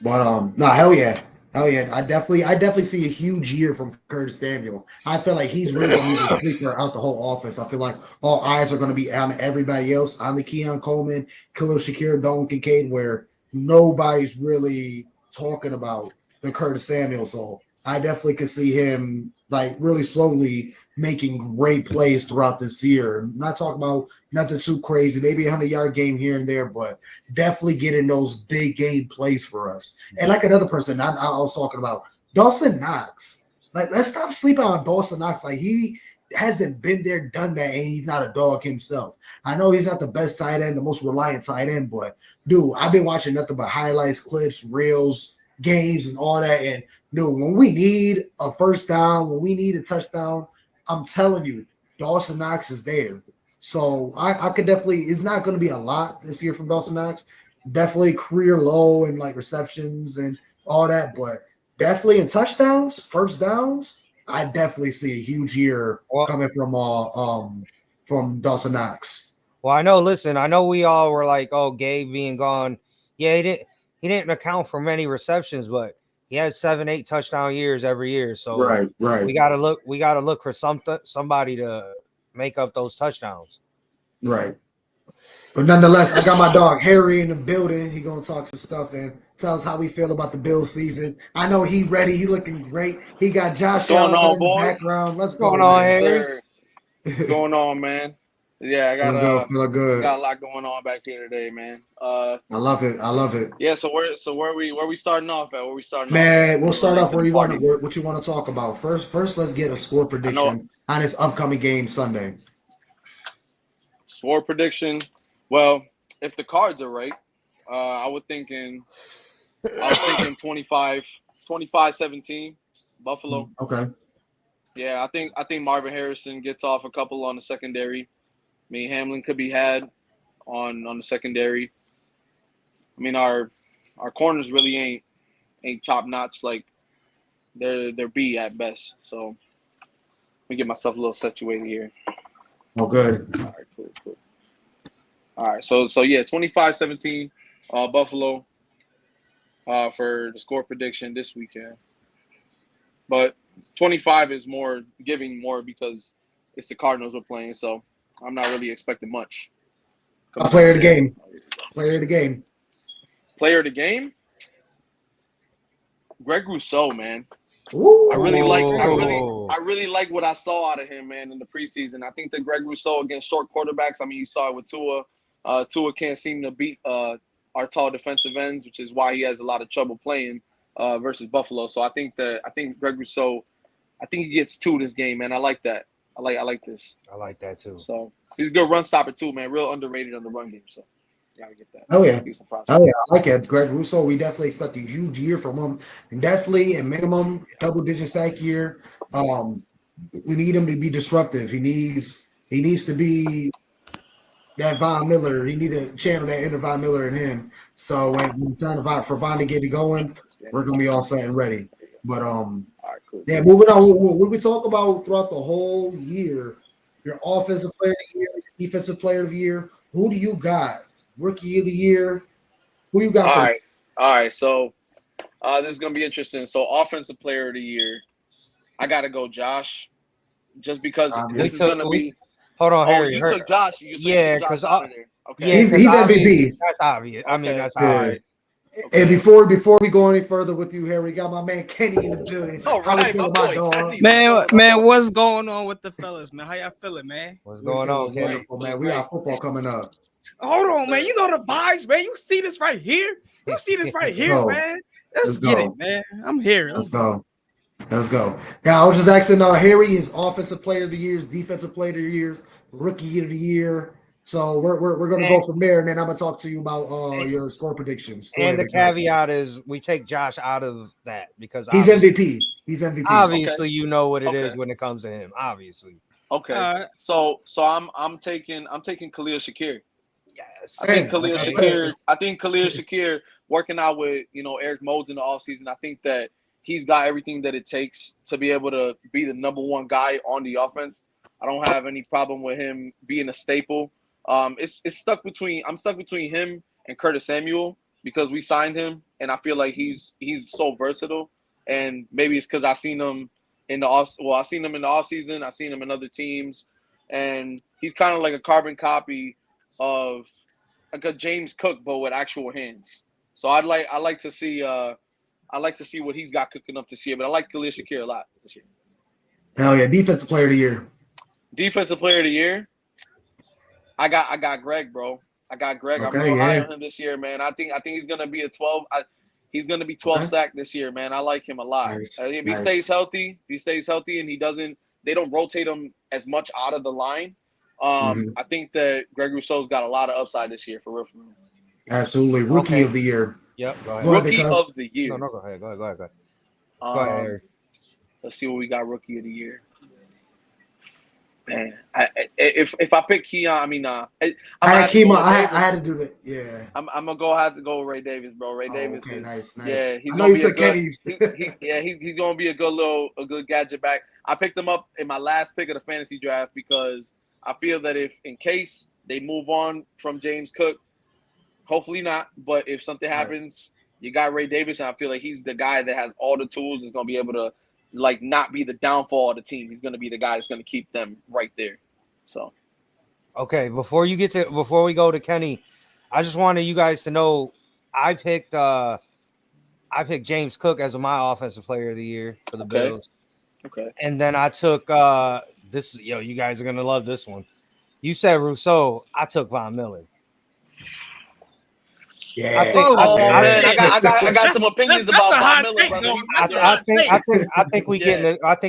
But no, hell yeah. I definitely see a huge year from Curtis Samuel. I feel like he's really going to be the sleeper out the whole offense. I feel like all eyes are going to be on everybody else, on the Keon Coleman, Khalil Shakir, Dalton Kincaid, where nobody's really talking about the Curtis Samuel. So I definitely could see him like really slowly making great plays throughout this year. I'm not talking about nothing too crazy, maybe a 100-yard game here and there, but definitely getting those big game plays for us. And like another person I was talking about, Dawson Knox. Like, let's stop sleeping on Dawson Knox. Like, he hasn't been there, done that, and he's not a dog himself. I know he's not the best tight end, the most reliant tight end, but dude, I've been watching nothing but highlights, clips, reels, games, and all that. And dude, when we need a first down, when we need a touchdown, I'm telling you, Dawson Knox is there. So I could definitely, it's not going to be a lot this year from Dawson Knox. Definitely career low in like receptions and all that, but definitely in touchdowns, first downs, I definitely see a huge year coming from Dawson Knox. Well, I know we all were like, oh, Gabe being gone. Yeah, he didn't account for many receptions, but he had 7-8 touchdown years every year. So right. We gotta look for somebody to make up those touchdowns. Right. But nonetheless, I got my dog Harry in the building. He gonna talk some stuff and tell us how we feel about the Bills season. I know he ready. He looking great. He got What's Josh going Allen on, in the boys? background. Let's What's going go, on, man. Yes, Harry? sir. What's going on, man? Yeah, Feeling good. Feeling I good. got a lot going on back here today, man. I love it. I love it. Yeah. So where we starting off at? Where we starting off at? Man, we'll Before we start get off to where the you want to party. what you want to talk about. First, let's get a score I know prediction on this upcoming game Sunday. swore prediction. Well, if the cards are right, I was thinking 25-17 Buffalo. Okay. Yeah, I think Marvin Harrison gets off a couple on the secondary. I mean, Hamlin could be had on the secondary. I mean, our corners really ain't top notch. Like they're B at best. So let me get myself a little situated here. Oh, good. All right, cool. All right, so yeah, 25-17, Buffalo, for the score prediction this weekend. But 25 is more giving more because it's the Cardinals we're playing. So I'm not really expecting much. A player of the game. Player of the game. Player of the game, Greg Rousseau, man. Ooh. I really like what I saw out of him, man, in the preseason. I think that Greg Rousseau against short quarterbacks. I mean, you saw it with Tua. Tua can't seem to beat our tall defensive ends, which is why he has a lot of trouble playing versus Buffalo. So I think Greg Rousseau, I think he gets two this game, man. I like that. I like this. I like that too. So he's a good run stopper too, man. Real underrated on the run game. So you gotta get that. Oh yeah. Decent props. Oh yeah, I like it. Greg Russo, we definitely expect a huge year from him. And definitely a minimum double-digit sack year. We need him to be disruptive. He needs to be that Von Miller. He need to channel that inner Von Miller in him. So when it's time for Von to get it going, we're gonna be all set and ready. But All right, cool. yeah, moving on. What we talk about throughout the whole year, your offensive player of the year, your defensive player of the year. Who do you got? Rookie of the year. Who you got? All right. So this is gonna be interesting. So offensive player of the year, I gotta go Josh, just because this is gonna be. Hold on, Oh, Harry. you took Josh. You Yeah, took Josh because out of there. Okay. Yeah, he's MVP. That's obvious. I mean, Okay. that's All obvious. right. Okay. And before we go any further with you, Harry, we got my man Kenny in the building. All How we right, feel my about boy, dog? Kenny. Man, what's going on with the fellas, man? How y'all feeling, man? What's We going on, feeling Kenny? wonderful, man. We got football coming up. Hold on, man. You know the vibes, man. You see this right here? You see this right here, go. man? Let's get go. it, man. I'm here. Let's go. Let's go. Yeah, I was just asking Harry, his offensive player of the years, defensive player of the years, rookie of the year. So we're gonna go from there, and then I'm gonna talk to you about your score predictions. And the caveat is we take Josh out of that because he's MVP. He's MVP. Obviously, you know what it Okay. is when it comes to him. Obviously. Okay. So I'm taking Khalil Shakir. Yes. I think Khalil Shakir working out with Eric Moulds in the offseason. I think that he's got everything that it takes to be able to be the number one guy on the offense. I don't have any problem with him being a staple. I'm stuck between him and Curtis Samuel because we signed him, and I feel like he's so versatile. And maybe it's because I've seen him in the offseason. I've seen him in other teams, and he's kind of like a carbon copy of like a James Cook, but with actual hands. So I like to see what he's got cooking up this year. But I like Khalil Shakir a lot this year. Hell yeah, defensive player of the year. Defensive player of the year. I got Greg, bro. I got Greg. Okay, I'm real high on him this year, man. I think he's gonna be a 12. He's gonna be 12 sack this year, man. I like him a lot. Nice, If he stays healthy, and they don't rotate him as much out of the line. I think that Greg Rousseau's got a lot of upside this year, for real. Absolutely, rookie of the year. Yep. Go ahead. Rookie of the year. No, go ahead. Go ahead. Go ahead. Let's see what we got. Rookie of the year. Man, if I pick Keon, I had to do that. Yeah, I'm gonna have to go with Ray Davis, bro. Ray Davis is nice. Yeah, he's I know gonna you be took Kenny's. he's gonna be a good gadget back. I picked him up in my last pick of the fantasy draft because I feel that if in case they move on from James Cook, hopefully not, but if something happens, you got Ray Davis, and I feel like he's the guy that has all the tools, is gonna be able to not be the downfall of the team. He's gonna be the guy that's gonna keep them right there. So Okay, before we go to Kenny, I just wanted you guys to know I picked James Cook as my offensive player of the year for the Okay. Bills. Okay. And then I took this. You guys are gonna love this one. You said Rousseau. I took Von Miller. Yeah. I think. Oh, Man, yeah. I got some opinions That's about a Von hot Miller, take, brother. though. He- That's a yeah. hot take.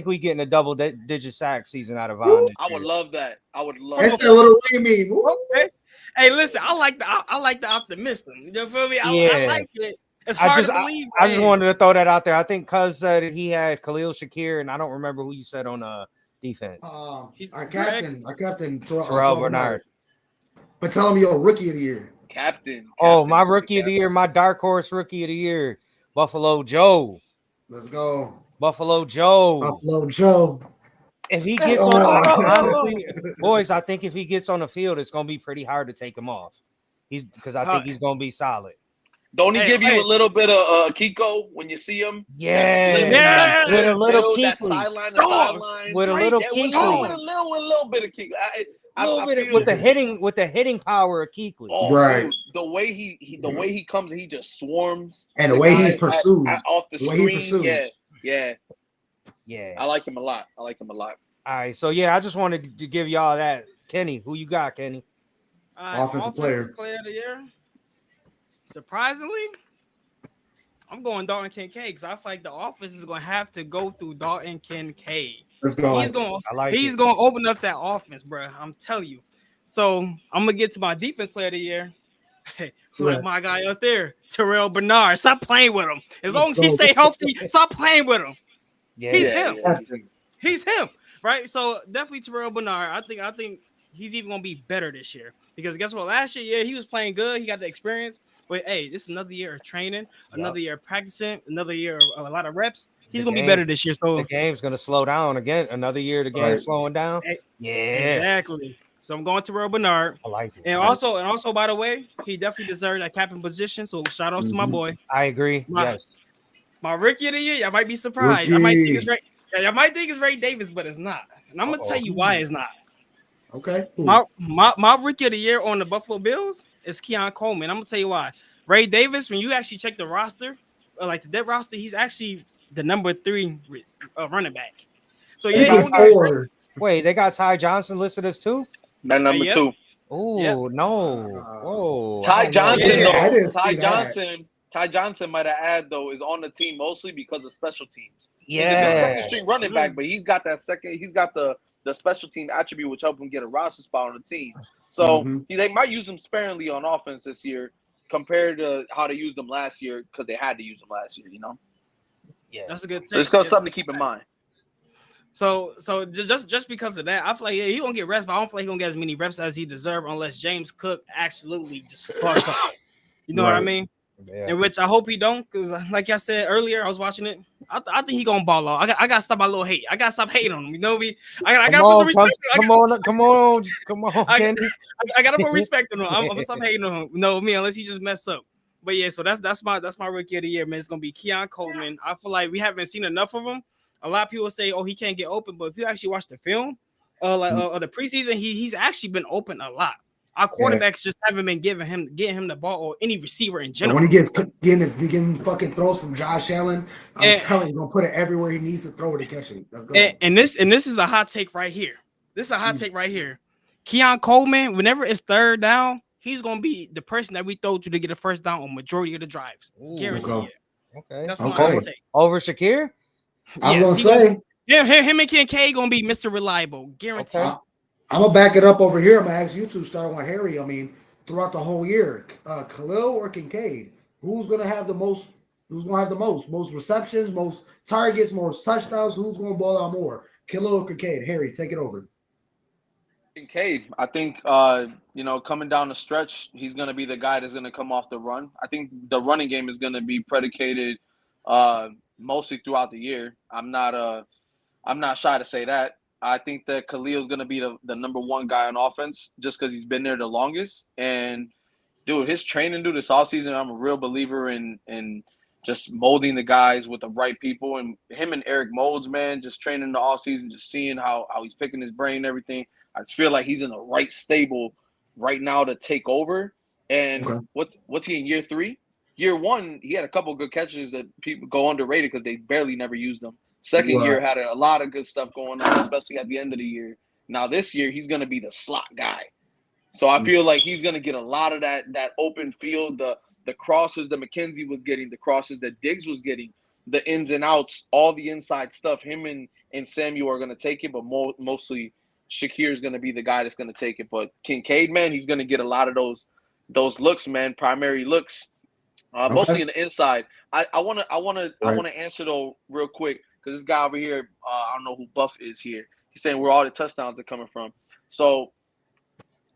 we getting a double digit sack season out of Von this I year. would love that. I would love That's that. that little Wayne meme. Woo. Okay. Hey, listen, I like the optimism. You feel me? I Yeah. like it. It's hard to believe. I just wanted to throw that out there. I think Cuz said he had Khalil Shakir, and I don't remember who you said on defense. He's Our captain, Terrell Terrell Bernard. But tell him you're rookie of the year. Captain. Oh, my rookie of the year, my dark horse rookie of the year, Buffalo Joe. Let's go. Buffalo Joe. Buffalo Joe. If he gets on, honestly, boys, I think if he gets on the field, it's gonna be pretty hard to take him off. Because I think he's gonna be solid. Don't he give you a little bit of Kiko when you see him? Yeah, with a little that Keekly. sideline to sideline. With a little Keekly. With a little bit of Keekly. With the hitting power of Keekly. Oh, right. Dude, the way he comes and he just swarms. And the way he pursues. Off the screen. Yeah. I like him a lot. All right, so I just wanted to give y'all that. Kenny, who you got, Kenny? Offensive player of the year. Surprisingly, I'm going Dalton Kincaid because I feel like the offense is going to have to go through Dalton Kincaid. Let's go. He's going to open up that offense, bro. I'm telling you. So I'm gonna get to my defense player of the year. Like my guy up there, Terrell Bernard. Stop playing with him. As long as he stay healthy, stop playing with him. He's him. He's him. Right. So definitely Terrell Bernard. I think he's even gonna be better this year because guess what? Last year, he was playing good. He got the experience. But hey, this is another year of training, another year of practicing, another year of a lot of reps. He's gonna be better this year. So the game's gonna slow down again. Another year, the game's slowing down. Exactly. So I'm going to Terrell Bernard. I like it. And also, by the way, he definitely deserved that captain position. So shout out to my boy. I agree. Yes. My rookie of the year, y'all might be surprised. I might think it's Ray. Y'all might think it's Ray Davis, but it's not. And I'm gonna tell you why it's not. Okay. My rookie of the year on the Buffalo Bills is Keon Coleman. I'm gonna tell you why. Ray Davis, when you actually check the roster, like the depth roster, he's actually the number 3 running back. So wait, they got Ty Johnson listed as 2? That number 2. Oh no! Whoa! Ty Johnson, Ty Johnson might have added though is on the team mostly because of special teams. Yeah, he's a good second string running back, but he's got that second. He's got the special team attribute which help him get a roster spot on the team. So they might use him sparingly on offense this year compared to how they used them last year because they had to use them last year. Yeah, that's a good. So it's something to keep in mind. So just because of that, I feel like he won't get reps, but I don't feel like he gonna get as many reps as he deserves unless James Cook absolutely just fucks up. You know what I mean? Yeah. In which I hope he don't, because like I said earlier, I was watching it. I think he gonna ball out. I gotta stop my little hate. I gotta stop hating on him. You know me. I gotta put some respect. Come on. I gotta put respect on him. I'm gonna stop hating on him. No, me unless he just mess up. But yeah, so that's my rookie of the year, man. It's gonna be Keon Coleman. I feel like we haven't seen enough of him. A lot of people say, "Oh, he can't get open," but if you actually watch the film, the preseason, he's actually been open a lot. Our quarterbacks just haven't been getting him the ball or any receiver in general. When he gets getting fucking throws from Josh Allen, I'm telling you, he's gonna put it everywhere he needs to throw it to catch it. Let's go. And this is a hot take right here. This is a hot take right here. Keon Coleman, whenever it's third down, he's gonna be the person that we throw to get a first down on majority of the drives. Guaranteed. Okay. That's my hot take. Over Shakir? I'm gonna say him and Kincaid gonna be Mr. Reliable. Guaranteed. Okay. I'm gonna back it up over here. I'm gonna ask you two, starting with Harry. I mean, throughout the whole year, Khalil or Kincaid, who's gonna have the most? Who's gonna have the most receptions, most targets, most touchdowns? Who's gonna ball out more? Khalil or Kincaid? Harry, take it over. Kincaid, I think coming down the stretch, he's gonna be the guy that's gonna come off the run. I think the running game is gonna be predicated mostly throughout the year. I'm not shy to say that. I think that Khalil's going to be the number 1 guy on offense just because he's been there the longest. And, dude, his training, this offseason, I'm a real believer in just molding the guys with the right people. And him and Eric Moulds, man, just training the offseason, just seeing how he's picking his brain and everything. I just feel like he's in the right stable right now to take over. And what's he in year 3? Year 1, he had a couple of good catches that people go underrated because they barely never used them. Second year had a lot of good stuff going on, especially at the end of the year. Now this year, he's going to be the slot guy. So I feel like he's going to get a lot of that open field, the crosses that McKenzie was getting, the crosses that Diggs was getting, the ins and outs, all the inside stuff. Him and Samuel are going to take it, but mostly Shakir is going to be the guy that's going to take it. But Kincaid, man, he's going to get a lot of those looks, man, primary looks, mostly in the inside. I want to answer though real quick because this guy over here, I don't know who Buff is here. He's saying where all the touchdowns are coming from. So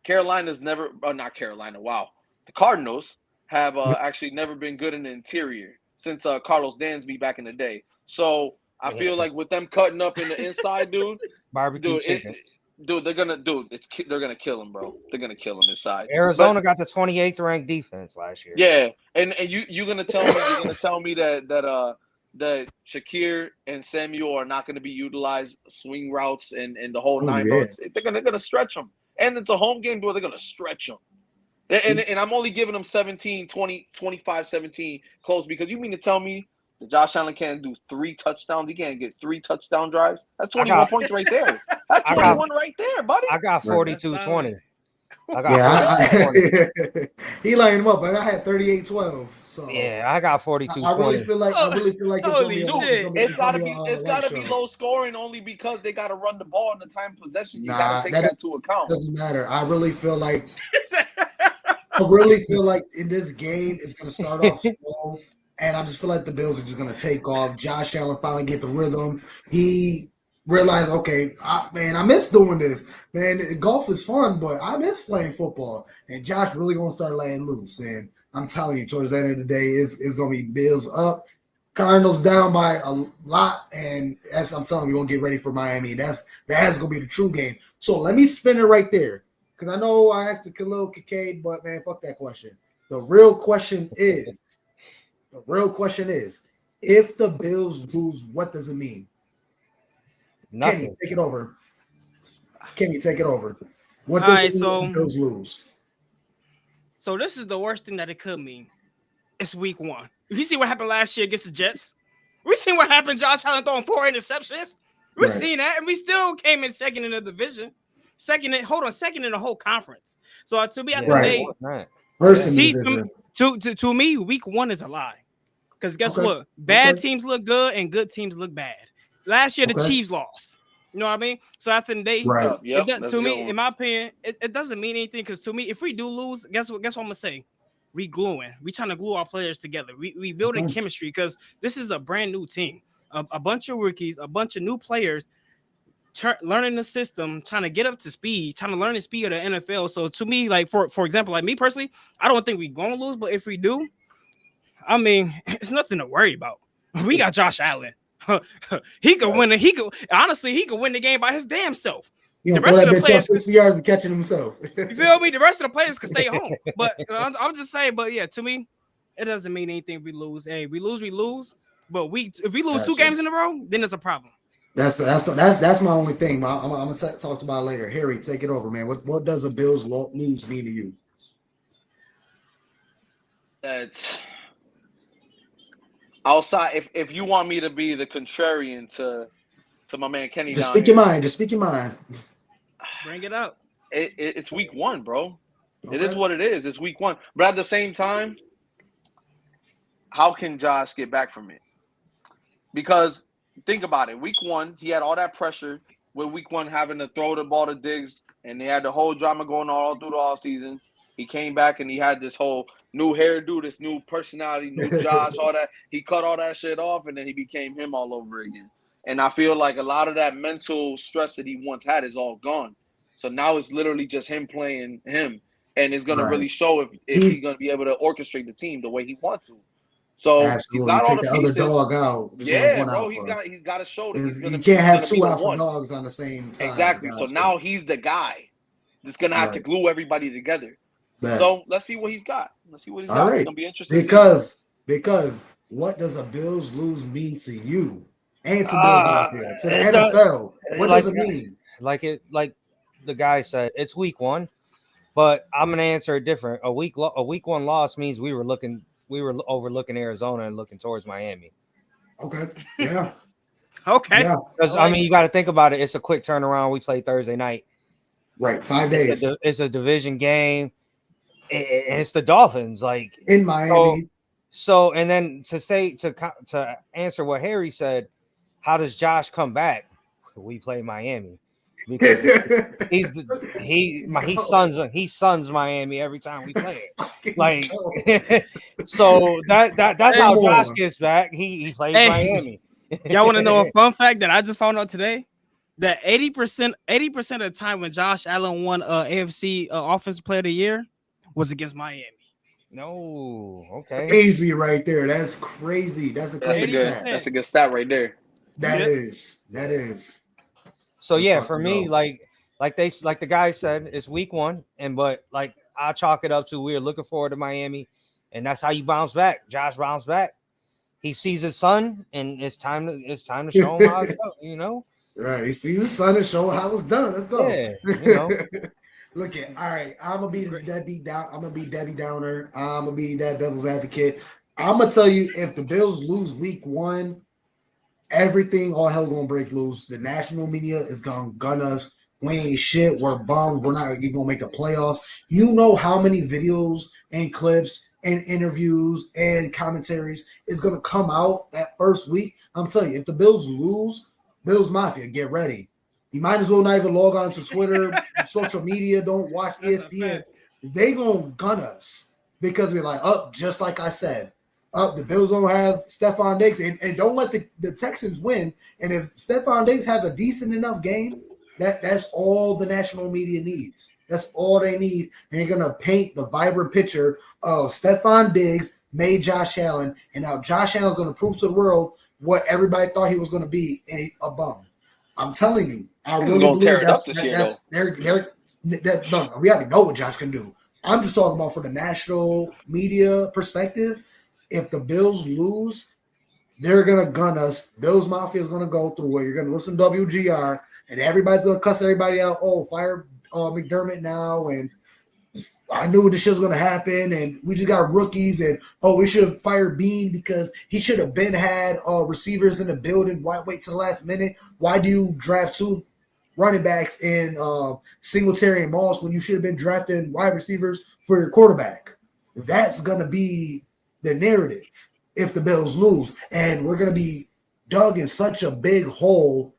Carolina's never, not Carolina. Wow, the Cardinals have actually never been good in the interior since Carlos Dansby back in the day. So I feel like with them cutting up in the inside, barbecue chicken. They're gonna kill him, bro. They're gonna kill him inside. Arizona got the 28th ranked defense last year. Yeah, and you're gonna tell me that Shakir and Samuel are not gonna be utilized swing routes and the whole 9 yards. They're gonna stretch them, and it's a home game, bro. They're gonna stretch them. And I'm only giving them 17, 20, 25, 17 close because you mean to tell me that Josh Allen can't do 3 touchdowns? He can't get 3 touchdown drives? That's 21 points right there. That's 21 right there, buddy. I got 42-20. He lined him up, but I had 38-12. So yeah, I got 42-20. I really feel like it's gotta be low scoring only because they gotta run the ball in the time of possession. You gotta take that into account. Doesn't matter. I really feel like in this game it's gonna start off slow, and I just feel like the Bills are just gonna take off. Josh Allen finally get the rhythm. He realized, okay, I miss doing this. Man, golf is fun, but I miss playing football. And Josh really going to start laying loose. And I'm telling you, towards the end of the day, it's going to be Bills up, Cardinals down by a lot. And as I'm telling you, we're going to get ready for Miami. That's going to be the true game. So let me spin it right there. Because I know I asked the Khalil Kincaid, but, man, fuck that question. The real question is, if the Bills lose, what does it mean? Nothing. Kenny, take it over. What does the Bills lose? So this is the worst thing that it could mean. It's week 1. If you see what happened last year against the Jets, we seen what happened. Josh Allen throwing 4 interceptions. We seen that, and we still came in second in the division. Second in the whole conference. So to me, at the day, first in the division. To me, week 1 is a lie. Because guess what? Bad teams look good and good teams look bad. Last year, the Chiefs lost. You know what I mean? So after the day, to me, in my opinion, it doesn't mean anything. Because to me, if we do lose, guess what I'm gonna say? We gluing. We trying to glue our players together. We building chemistry because this is a brand new team. A bunch of rookies, a bunch of new players, learning the system, trying to get up to speed, trying to learn the speed of the NFL. So to me, like for example, like me personally, I don't think we're gonna lose. But if we do, I mean, it's nothing to worry about. We got Josh Allen. He could win it. He could win the game by his damn self. The rest of the players 60 yards and catching himself. You feel me? The rest of the players could stay home. But I'm just saying. But yeah, to me, it doesn't mean anything if we lose. Hey, we lose. But if we lose 2 games in a row, then it's a problem. That's my only thing. I'm gonna talk about it later. Harry, take it over, man. What does a Bills lose mean to you? That's outside. If you want me to be the contrarian to my man Kenny, just speak your mind. Just speak your mind. Bring it up. It's week 1, bro. Okay. It is what it is. It's week 1. But at the same time, how can Josh get back from it? Because think about it. Week 1, he had all that pressure with week 1 having to throw the ball to Diggs, and they had the whole drama going on all through the offseason. He came back and he had this whole new hairdo, this new personality, new Josh, all that. He cut all that shit off, and then he became him all over again. And I feel like a lot of that mental stress that he once had is all gone. So now it's literally just him playing him, and it's going to really show if he's going to be able to orchestrate the team the way he wants to. So he's got all the pieces. Other dog out. Yeah, bro, he's got to show that he's going to. You can't have 2 alpha dogs on the same side. Exactly. So now he's the guy that's going to have to glue everybody together. So let's see what he's got. It's going to be interesting. Because what does a Bills lose mean to you and to Bills Mafia, to the It's NFL? What like does it mean? like the guy said, it's week one, but I'm gonna answer it different. A week one loss means we were overlooking Arizona and looking towards Miami. Okay. Yeah. Okay. Yeah. Because I mean, you got to think about it. It's a quick turnaround. We play Thursday night. Right. 5 days. It's a division game, and it's the Dolphins. Like in Miami. So and then to answer what Harry said, how does Josh come back? We play Miami because he suns Miami every time we play it. Like so that's how Josh gets back. He plays Miami. Y'all want to know a fun fact that I just found out today? That 80% of the time when Josh Allen won AFC Offensive Player of the Year was against Miami. No, okay. Crazy right there. That's crazy. That's a crazy stat. That's a good stat right there. That is. So yeah, for me, like the guy said, it's week one, but like I chalk it up to we're looking forward to Miami, and that's how you bounce back. Josh bounced back. He sees his son, and it's time to show him how it's done, you know. Right, he sees his son and show him how it's done. Let's go. Yeah, you know. Look at all right. I'm gonna be Debbie Downer. I'm gonna be that devil's advocate. I'm gonna tell you, if the Bills lose week one, everything, all hell gonna break loose. The national media is gonna gun us. We ain't shit. We're bummed. We're not even gonna make the playoffs. You know how many videos and clips and interviews and commentaries is gonna come out that first week. I'm telling you, if the Bills lose, Bills Mafia, get ready. You might as well not even log on to Twitter, social media. Don't watch ESPN. They gonna gun us because we're like, just like I said. The Bills don't have Stephon Diggs, and don't let the Texans win. And if Stephon Diggs have a decent enough game, that's all the national media needs. That's all they need. And you're going to paint the vibrant picture of Stephon Diggs made Josh Allen, and now Josh Allen is going to prove to the world what everybody thought he was going to be, a bum. I'm telling you, I really believe we already know what Josh can do. I'm just talking about for the national media perspective. If the Bills lose, they're going to gun us. Bills Mafia is going to go through it. You're going to listen to WGR, and everybody's going to cuss everybody out. Oh, fire McDermott now, and I knew this shit was going to happen, and we just got rookies, and, we should have fired Bean because he should have had receivers in the building. Why wait till the last minute? Why do you draft two running backs in Singletary and Moss when you should have been drafting wide receivers for your quarterback? That's going to be the narrative if the Bills lose, and we're going to be dug in such a big hole.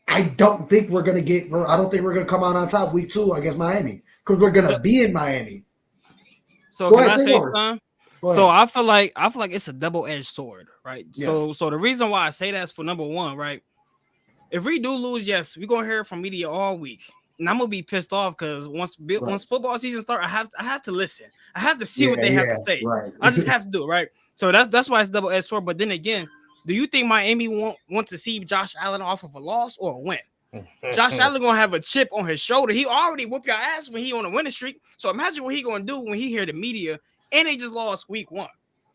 I don't think we're going to come out on top week 2 against Miami because we're going to be in Miami. So can I say something? So I feel like it's a double-edged sword, right? Yes. So the reason why I say that is for number one, right? If we do lose, yes, we're gonna hear it from media all week. And I'm gonna be pissed off because once football season starts, I have to listen. I have to see what they have to say. Right. I just have to do it, right? So that's why it's double-edged sword. But then again, do you think Miami want to see Josh Allen off of a loss or a win? Josh Allen gonna have a chip on his shoulder. He already whooped your ass when he on a winning streak. So imagine what he gonna do when he hear the media and they just lost week 1.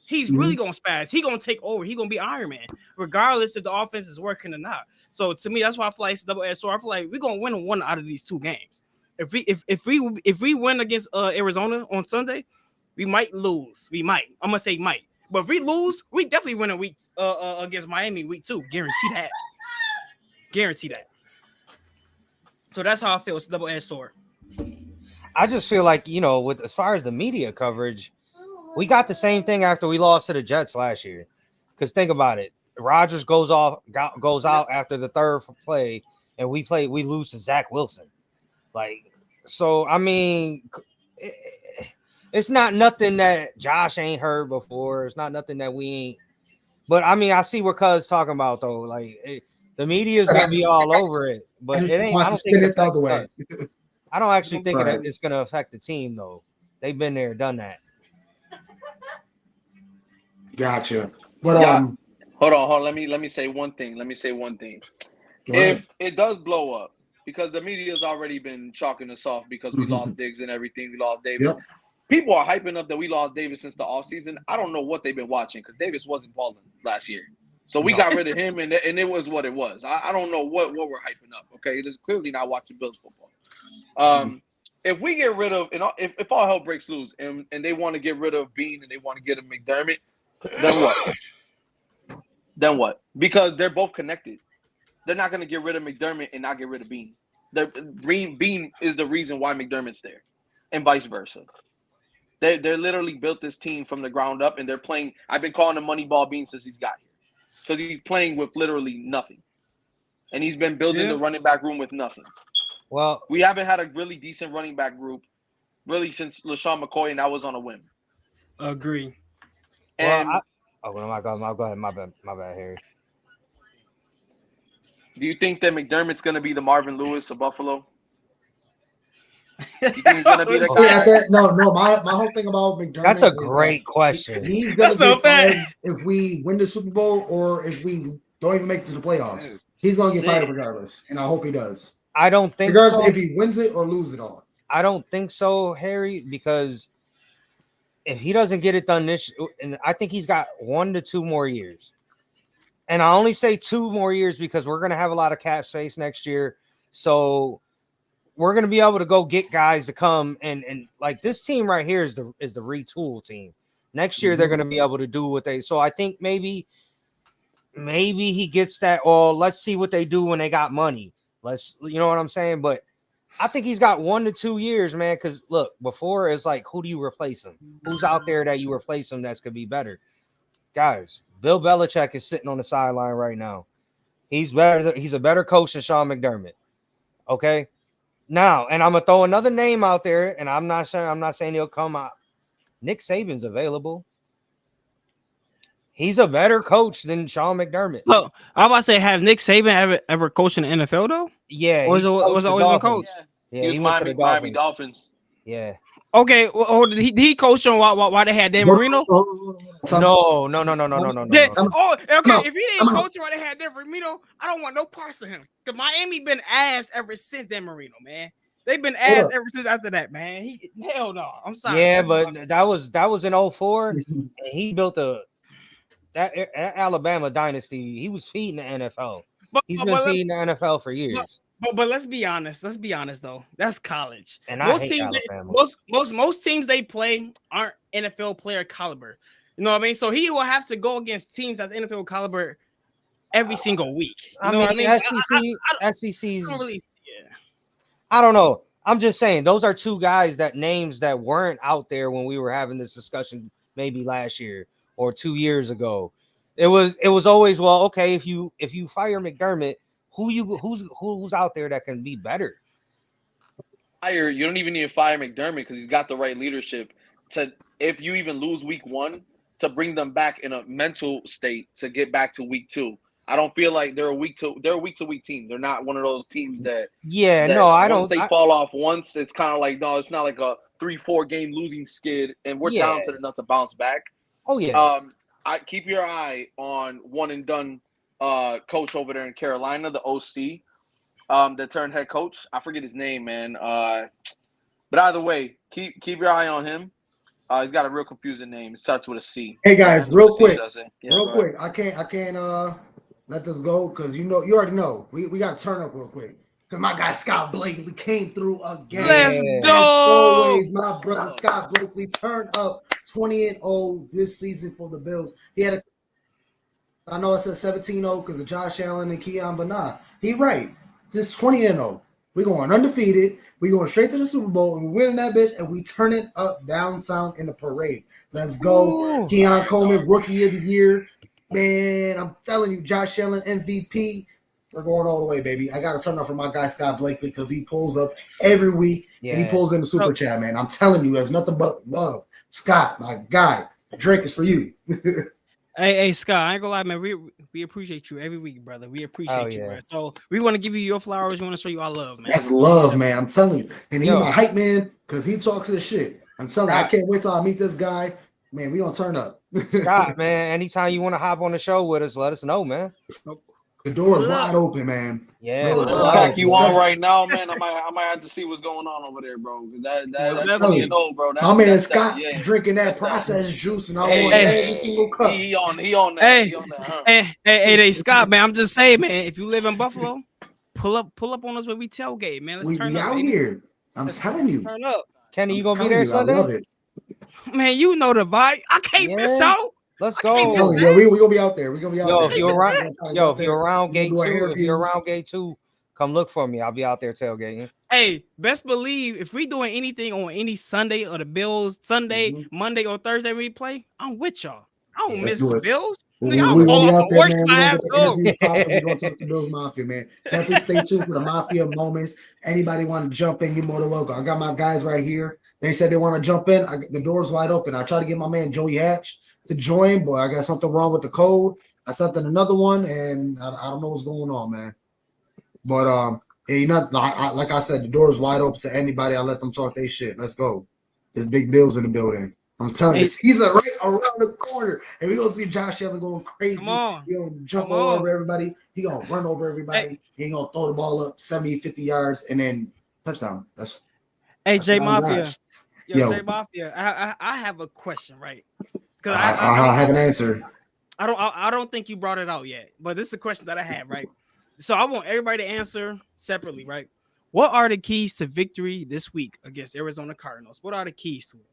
He's really gonna spaz. He gonna take over. He gonna be Iron Man, regardless if the offense is working or not. So to me, that's why I feel like it's double-edged sword. I feel like we're gonna win one out of these 2 games. If we win against Arizona on Sunday, we might lose. We might. I'm gonna say might. But if we lose, we definitely win a week against Miami week 2. Guarantee that. Guarantee that. So that's how I feel. It's a double-edged sword. I just feel like, with as far as the media coverage, we got the same thing after we lost to the Jets last year. Because think about it. Rodgers goes out after the third play, and we lose to Zach Wilson. So, I mean, it's not nothing that Josh ain't heard before. It's not nothing that we ain't. But, I mean, I see what Cuz talking about, though. The media is going to be all over it. But it ain't. I don't think it affects us. I don't actually think it's going to affect the team, though. They've been there, done that. Gotcha. But hold on. Let me say one thing. If it does blow up, because the media has already been chalking us off because we lost Diggs and everything, we lost Davis. Yep. people are hyping up that we lost Davis since the offseason. I don't know what they've been watching because Davis wasn't balling last year. So we got rid of him, and it was what it was. I don't know what we're hyping up. Okay, they're clearly not watching Bills football. If we get rid of, and if all hell breaks loose, and they want to get rid of Bean and they want to get a McDermott, then what? Then what? Because they're both connected. They're not going to get rid of McDermott and not get rid of Bean. Bean is the reason why McDermott's there, and vice versa. They're literally built this team from the ground up, and they're playing. I've been calling him Moneyball Bean since he's got here. Because he's playing with literally nothing. And he's been building the running back room with nothing. Well, we haven't had a really decent running back group really since LaShawn McCoy, and that was on a whim. Agree. And my God, my bad, Harry. Do you think that McDermott's going to be the Marvin Lewis of Buffalo? You think he's going to be the guy? No. My whole thing about McDermott. That's a great question. He's going to get fired if we win the Super Bowl or if we don't even make it to the playoffs. He's going to get fired regardless, and I hope he does. I don't think regardless so. If he wins it or loses it all. I don't think so, Harry, because if he doesn't get it done and I think he's got 1 to 2 more years. And I only say 2 more years because we're going to have a lot of cap space next year. So we're going to be able to go get guys to come and like this team right here is the retool team. Next year they're going to be able to do what they. So I think maybe he gets that. Or let's see what they do when they got money. You know what I'm saying? But I think he's got 1 to 2 years, man. Because look, before it's like, who do you replace him? Who's out there that you replace him that's gonna be better? Guys, Bill Belichick is sitting on the sideline right now. He's better. He's a better coach than Sean McDermott. Okay. Now, and I'm gonna throw another name out there, and I'm not saying he'll come out. Nick Saban's available. He's a better coach than Sean McDermott. So I'm about to say, have Nick Saban ever coached in the NFL though? Yeah, was it always been coach? Yeah, he went to the Miami Dolphins. Yeah. Okay, well, did he coach them while they had Dan Marino? No. Okay. If he didn't coach him while they had Dan Marino, I don't want no parts of him. Because Miami been ass ever since Dan Marino, man. They've been ass ever since after that, man. Hell no. I'm sorry. Yeah, but that was in 04, and he built that Alabama dynasty. He was feeding the NFL. He's been feeding the NFL for years. But let's be honest. Let's be honest though. That's college. And most I hate teams, Alabama. Most teams they play aren't NFL player caliber. You know what I mean? So he will have to go against teams that's NFL caliber every single week. You know what I mean? SEC's. Yeah. I don't know. I'm just saying those are two guys names that weren't out there when we were having this discussion maybe last year or 2 years ago. It was always, well, okay, if you fire McDermott, who's out there that can be better? You don't even need to fire McDermott because he's got the right leadership to, if you even lose week 1, to bring them back in a mental state to get back to week 2. I don't feel like they're a week to week team. They're not one of those teams that once they fall off once, it's kind of like, no, it's not like a 3-4 game losing skid, and we're talented enough to bounce back. Oh yeah. I keep your eye on one and done coach over there in Carolina, the OC, that turned head coach. I forget his name, man. But either way, keep your eye on him. He's got a real confusing name. It starts with a C. Hey guys, real quick. I can't let this go because you already know. We got to turn up real quick. Because my guy Scott Blakely came through again. Let's go. As always, my brother Scott Blakely turned up 20-0 this season for the Bills. He had I know it says 17-0 because of Josh Allen and Keon, but nah, he right. Just 20-0. We're going undefeated. We're going straight to the Super Bowl and we're winning that bitch, and we turn it up downtown in the parade. Let's go. Ooh. Keon Coleman, Rookie of the Year. Man, I'm telling you, Josh Allen, MVP. We're going all the way, baby. I got to turn up for my guy, Scott Blakely, because he pulls up every week, and he pulls in the super chat, man. I'm telling you, there's nothing but love. Scott, my guy, Drake is for you. Hey, Scott, I ain't gonna lie, man. We appreciate you every week, brother. We appreciate you, bro. So we want to give you your flowers. We want to show you our love, man. That's love, man. I'm telling you. And he's my hype man because he talks his shit. I'm telling you, I can't wait till I meet this guy. Man, we gonna turn up. Scott, man, anytime you want to hop on the show with us, let us know, man. The door is Pull wide up. open, man. Yeah, Door Pull is up. wide Pack open. you on right now, man. I might have to see what's going on over there, bro. That Most that telling 20 you. and 0, bro. My man That's that. Scott Yeah, drinking that that's that. processed juice, and I Hey, want Hey, every single cup. he on that. hey, He on that. Huh? hey, Scott, man. I'm just saying, man. If you live in Buffalo, pull up on us when we tailgate, man. Let's turn We up, out baby. here. I'm telling Let's you. turn up, Kenny, I'm you gonna be telling there you, I Sunday? love it. man. You know the vibe. I can't miss Yeah. out. Let's I can't I'm miss go. telling you, that. we gonna be out there. We gonna be out Yo, there. if you're We're around, gonna try to get yo, out if you're there. around We're gonna gate do our 2, if you're interviews. around gate 2, come look for me. I'll be out there tailgating. Hey, best believe if we doing anything on any Sunday or the Bills Sunday, Monday or Thursday we play, I'm with y'all. I don't Let's miss do the it. Bills. Nigga, We I'll gonna call be off out of there, work if man. We're I gonna have get the to. interviews popping. We're gonna talk to Bills Mafia, man. Definitely stay tuned for the Mafia moments. Anybody want to jump in, you're more than welcome. I got my guys right here. They said they want to jump in. The door's wide open. I try to get my man Joey Hatch to join, but I got something wrong with the code. I sent in another one, and I don't know what's going on, man. But yeah, you know, like I said, the door is wide open to anybody. I let them talk their shit. Let's go. There's big bills in the building. I'm telling you, Hey, he's right around the corner, and we gonna see Josh Allen going come crazy. on. He gonna jump Come all on. over everybody. He gonna run over Hey, everybody. He gonna throw the ball up 70, 50 yards, and then touchdown. That's J Kyle Mafia. Josh. Yo, Yo, J Mafia. I have a question, right? Because I have an answer. I don't think you brought it out yet, but this is a question that I have, right? So I want everybody to answer separately, right? What are the keys to victory this week against Arizona Cardinals? What are the keys to it?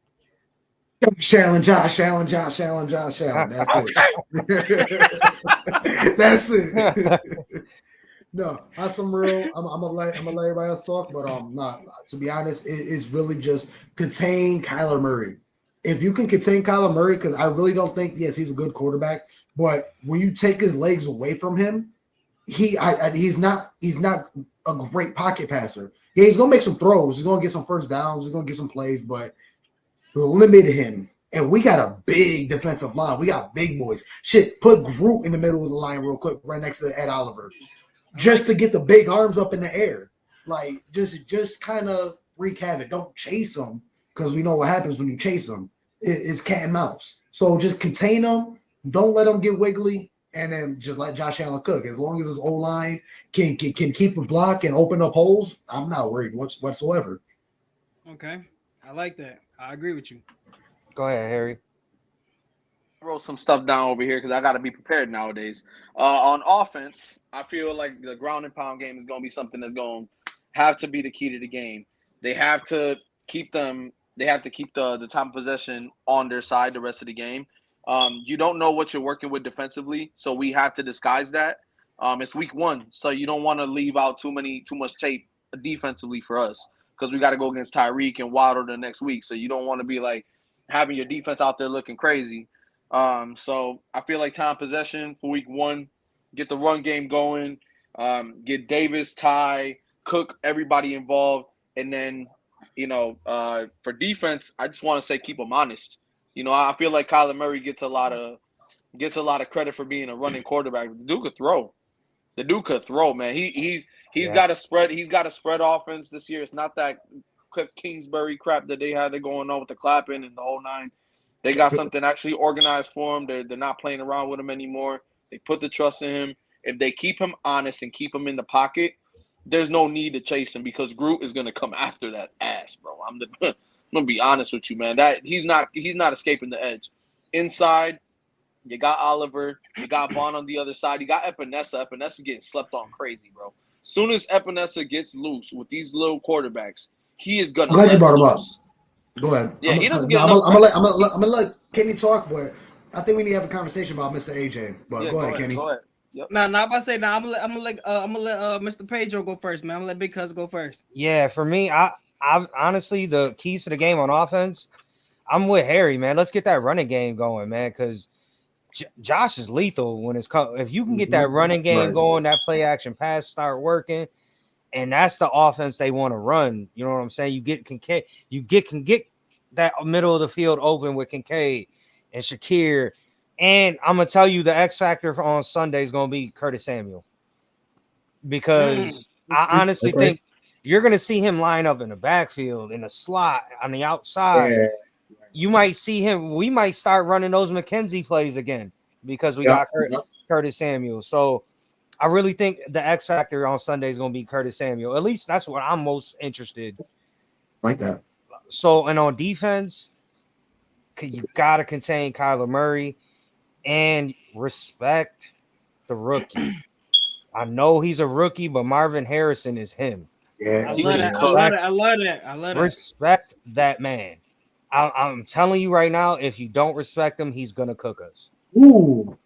Josh Allen. That's it. That's it. No, that's some real. I'm gonna let everybody else talk, but not to be honest, it's really just contain Kyler Murray. If you can contain Kyler Murray, because I really don't think he's a good quarterback, but when you take his legs away from him, he's not a great pocket passer. Yeah, he's gonna make some throws, he's gonna get some first downs, he's gonna get some plays, but limit him. And we got a big defensive line. We got big boys. Shit, put Groot in the middle of the line real quick, right next to Ed Oliver, just to get the big arms up in the air. Like, just kind of wreak havoc. Don't chase them, because we know what happens when you chase them. It's cat and mouse. So just contain them. Don't let them get wiggly, and then just let Josh Allen cook. As long as his O-line can keep a block and open up holes, I'm not worried whatsoever. Okay, I like that. I agree with you. Go ahead, Harry. I wrote some stuff down over here because I got to be prepared nowadays. On offense, I feel like the ground and pound game is going to be something that's going to have to be the key to the game. They have to keep them. They have to keep the time of possession on their side the rest of the game. You don't know what you're working with defensively, so we have to disguise that. It's week 1, so you don't want to leave out too much tape defensively for us, because we got to go against Tyreek and Waddle the next week. So you don't want to be like having your defense out there looking crazy. So I feel like time possession for week 1, get the run game going, get Davis, Ty, Cook, everybody involved, and then for defense, I just want to say keep them honest. I feel like Kyler Murray gets a lot of credit for being a running quarterback. The dude could throw. Man. He's got a spread. He's got a spread offense this year. It's not that Cliff Kingsbury crap that they had going on with the clapping and the whole nine. They got something actually organized for him. They're not playing around with him anymore. They put the trust in him. If they keep him honest and keep him in the pocket, there's no need to chase him, because Groot is going to come after that ass, bro. I'm gonna be honest with you, man. That he's not escaping the edge. Inside, you got Oliver, you got Vaughn on the other side, you got Epinesa. Epinesa's getting slept on crazy, bro. Soon as Epinesa gets loose with these little quarterbacks, he is gonna. I'm glad you brought him up. loose. Go ahead. Yeah, he doesn't I'm get enough credit. I'm gonna let Kenny talk, but I think we need to have a conversation about Mr. AJ. But go ahead, Kenny. Go ahead. Yep. Now, I'm about to say, I'm gonna let Mr. Pedro go first, man. I'm gonna let Big Cuz go first. Yeah, for me, I honestly, the keys to the game on offense, I'm with Harry, man. Let's get that running game going, man, because Josh is lethal when it's if you can get that running game going, that play action pass start working, and that's the offense they want to run. You know what I'm saying? You get Kincaid, can get that middle of the field open with Kincaid and Shakir. And I'm gonna tell you, the X factor on Sunday is gonna be Curtis Samuel, because I honestly think you're gonna see him line up in the backfield, in the slot, on the outside. Yeah. You might see him. We might start running those McKenzie plays again, because we got Curtis Samuel. So I really think the X factor on Sunday is going to be Curtis Samuel. At least that's what I'm most interested. Like that. So, and on defense, you got to contain Kyler Murray and respect the rookie. I know he's a rookie, but Marvin Harrison is him. Yeah, I love that. I love that. Respect that man. I'm telling you right now, if you don't respect him, he's gonna cook us. Ooh.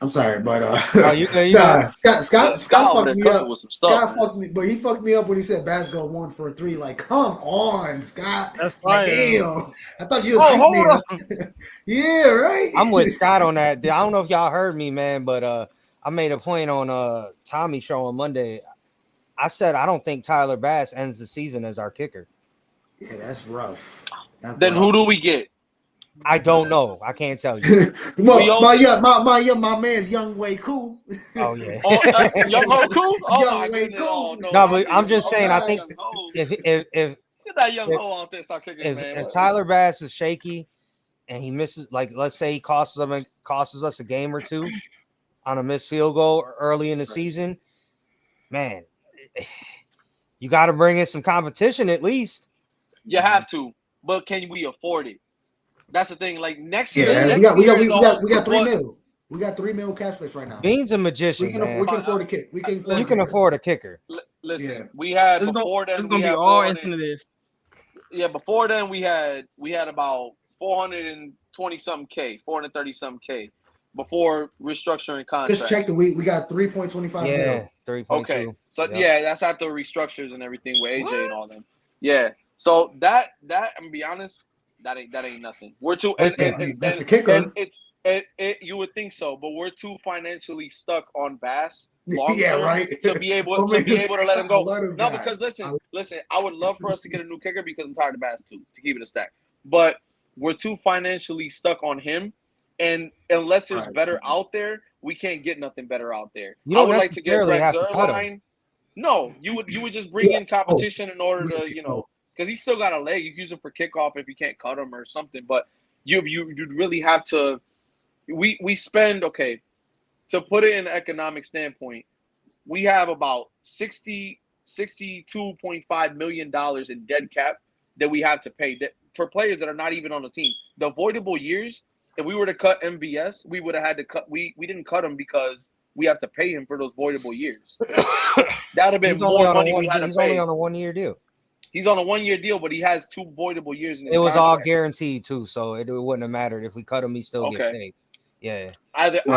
I'm sorry, but nah, Scott fucked me up. With some stuff, Scott fucked me, but he fucked me up when he said Bass go 1 for 3. Like, come on, Scott. That's like, fire. damn. I thought you was hold on. Yeah, right. I'm with Scott on that. I don't know if y'all heard me, man, but I made a point on Tommy's show on Monday. I said I don't think Tyler Bass ends the season as our kicker. Yeah, that's rough. Then who do we get? I don't know. I can't tell you. my man's Young Way Cool. Oh yeah. Young Ho Cool? Oh Young my Way goodness. Cool. Oh, no, but I'm just saying. I think if get that Young Ho out there, start kicking, man. If Tyler Bass is shaky and he misses, like let's say he costs us a game or two on a missed field goal early in the season, man, you got to bring in some competition at least. You have to, but can we afford it? That's the thing. Like next year, we got $3 million. We got $3 million cash space right now. Bean's a magician. We can afford a kick. You can afford a kicker. Listen, we had before then. It's gonna be all incentives. Yeah, before then we had about 420 something K, 430 something K before restructuring contracts. Just check we got 3.25 million. 3.2. Okay, so yeah, that's after restructures and everything with AJ and all them. Yeah, so that I'm gonna be honest, that ain't nothing. We're too. That's the kicker. You would think so, but we're too financially stuck on Bass. Right. To be able to let him go. No, because listen. I would love for us to get a new kicker because I'm tired of Bass too. To keep it a stack, but we're too financially stuck on him, and unless there's better out there, we can't get nothing better out there. I would like to get Rex Zerline. No, you would just bring in competition in order to because he's still got a leg. You can use him for kickoff if you can't cut him or something. But you'd really have to. We spend to put it in an economic standpoint, we have about $62.5 million in dead cap that we have to pay for players that are not even on the team. The avoidable years, if we were to cut MVS, we would have had to cut. We didn't cut him because we have to pay him for those voidable years. That would have been more money we had to pay. He's only on a 1-year deal. He's on a 1-year deal, but he has 2 voidable years in his It was contract. all guaranteed too, so it wouldn't have mattered if we cut him. He still get paid. Yeah. Either so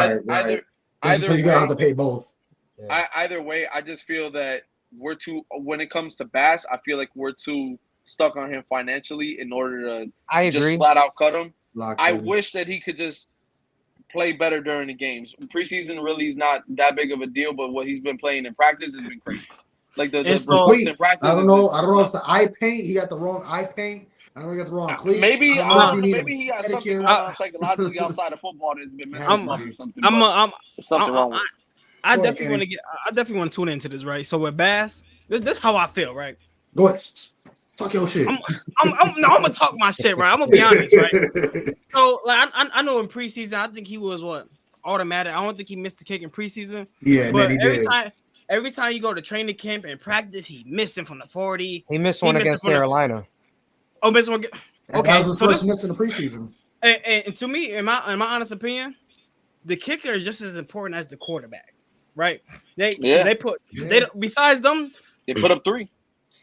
you gotta have to pay both. Yeah. Either way, I just feel that we're too. When it comes to Bass, I feel like we're too stuck on him financially in order to just flat out cut him. I wish that he could just play better during the games. Preseason really is not that big of a deal, but what he's been playing in practice has been crazy. Like the reports in practice. I don't know if it's the eye paint. He got the wrong eye paint. I don't got the wrong cleats. Maybe he got something going on psychologically outside of football that's been messing up or something. Something wrong with it. I definitely want to tune into this, right? So with Bass, this is how I feel, right? Go ahead. Talk your shit. I'm gonna talk my shit, right? I'm gonna be honest, right? So like I know in preseason, I think he was automatic. I don't think he missed the kick in preseason. Yeah, but he did. Every time you go to training camp and practice, he missing from the 40. He missed one against Carolina. Missed one. Okay, that was his first miss in the preseason. And to me, in my honest opinion, the kicker is just as important as the quarterback, right? Besides them, they put up 3.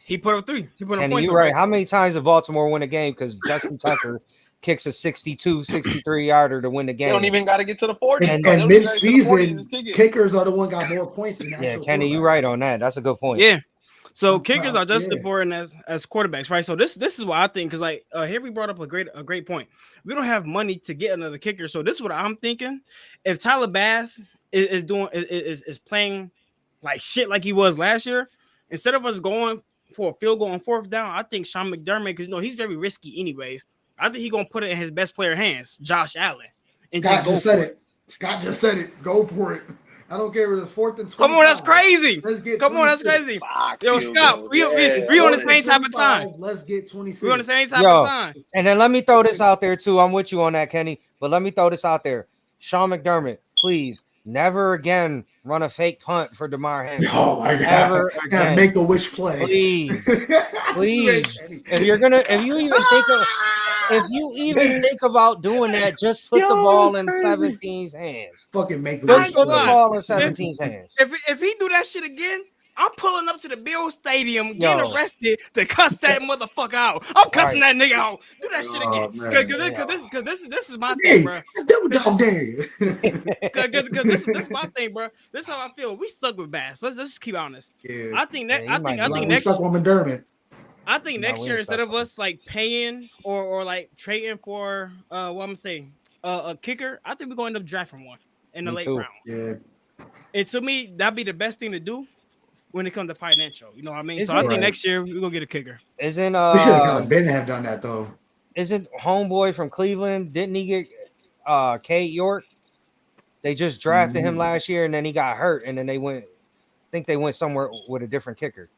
He put up 3. He put up points. You're right. How many times did Baltimore win a game because Justin Tucker kicks a 62, 63-yarder to win the game? They don't even got to get to the 40. And mid-season, kickers are the one got more points than actual Kenny, you're right on that. That's a good point. Yeah. So kickers are just as important as quarterbacks, right? So this is what I think, because Henry brought up a great point. We don't have money to get another kicker, so this is what I'm thinking. If Tyler Bass is playing like shit like he was last year, instead of us going for a field goal on 4th down, I think Sean McDermott, because he's very risky anyways. I think he's gonna put it in his best player hands, Josh Allen. Scott just said it. Go for it. I don't care if it's 4th and 20. Come on, that's crazy. That's crazy. Yo, Scott, we on the same type of time. Let's get 26. We on the same type of time. And then let me throw this out there too. I'm with you on that, Kenny. But let me throw this out there. Sean McDermott, please never again run a fake punt for DeMar Hamlin. Oh my God! Ever Gotta again. make a wish play. Please. If you even think about doing that, just put the ball in 17's hands. Fucking make a I wish ain't play. gonna Put the lie. ball in 17's hands. If he do that shit again, I'm pulling up to the Bills Stadium, getting Yo. arrested to cuss that motherfucker out. I'm cussing that nigga out. Do that shit Oh, again. man. Cause this is my Hey, thing, bro. double dog dare you. Cause this is my thing, bro. This is how I feel. We stuck with Bass. Let's just keep honest. Yeah. I think that Yeah, I think we next stuck on McDermott. I think No, next we year ain't instead stuck of on us like paying or like trading for what I'm gonna say a kicker, I think we're going to end up drafting one in the Me late too. round. Yeah. And to me, that'd be the best thing to do when it comes to financial. You know what I mean? Is So I it- think next year we're gonna get a kicker. Isn't We should have kind of been have done that though. isn't homeboy from Cleveland? Didn't he get Kate York? They just drafted him last year and then he got hurt and then I think they went somewhere with a different kicker.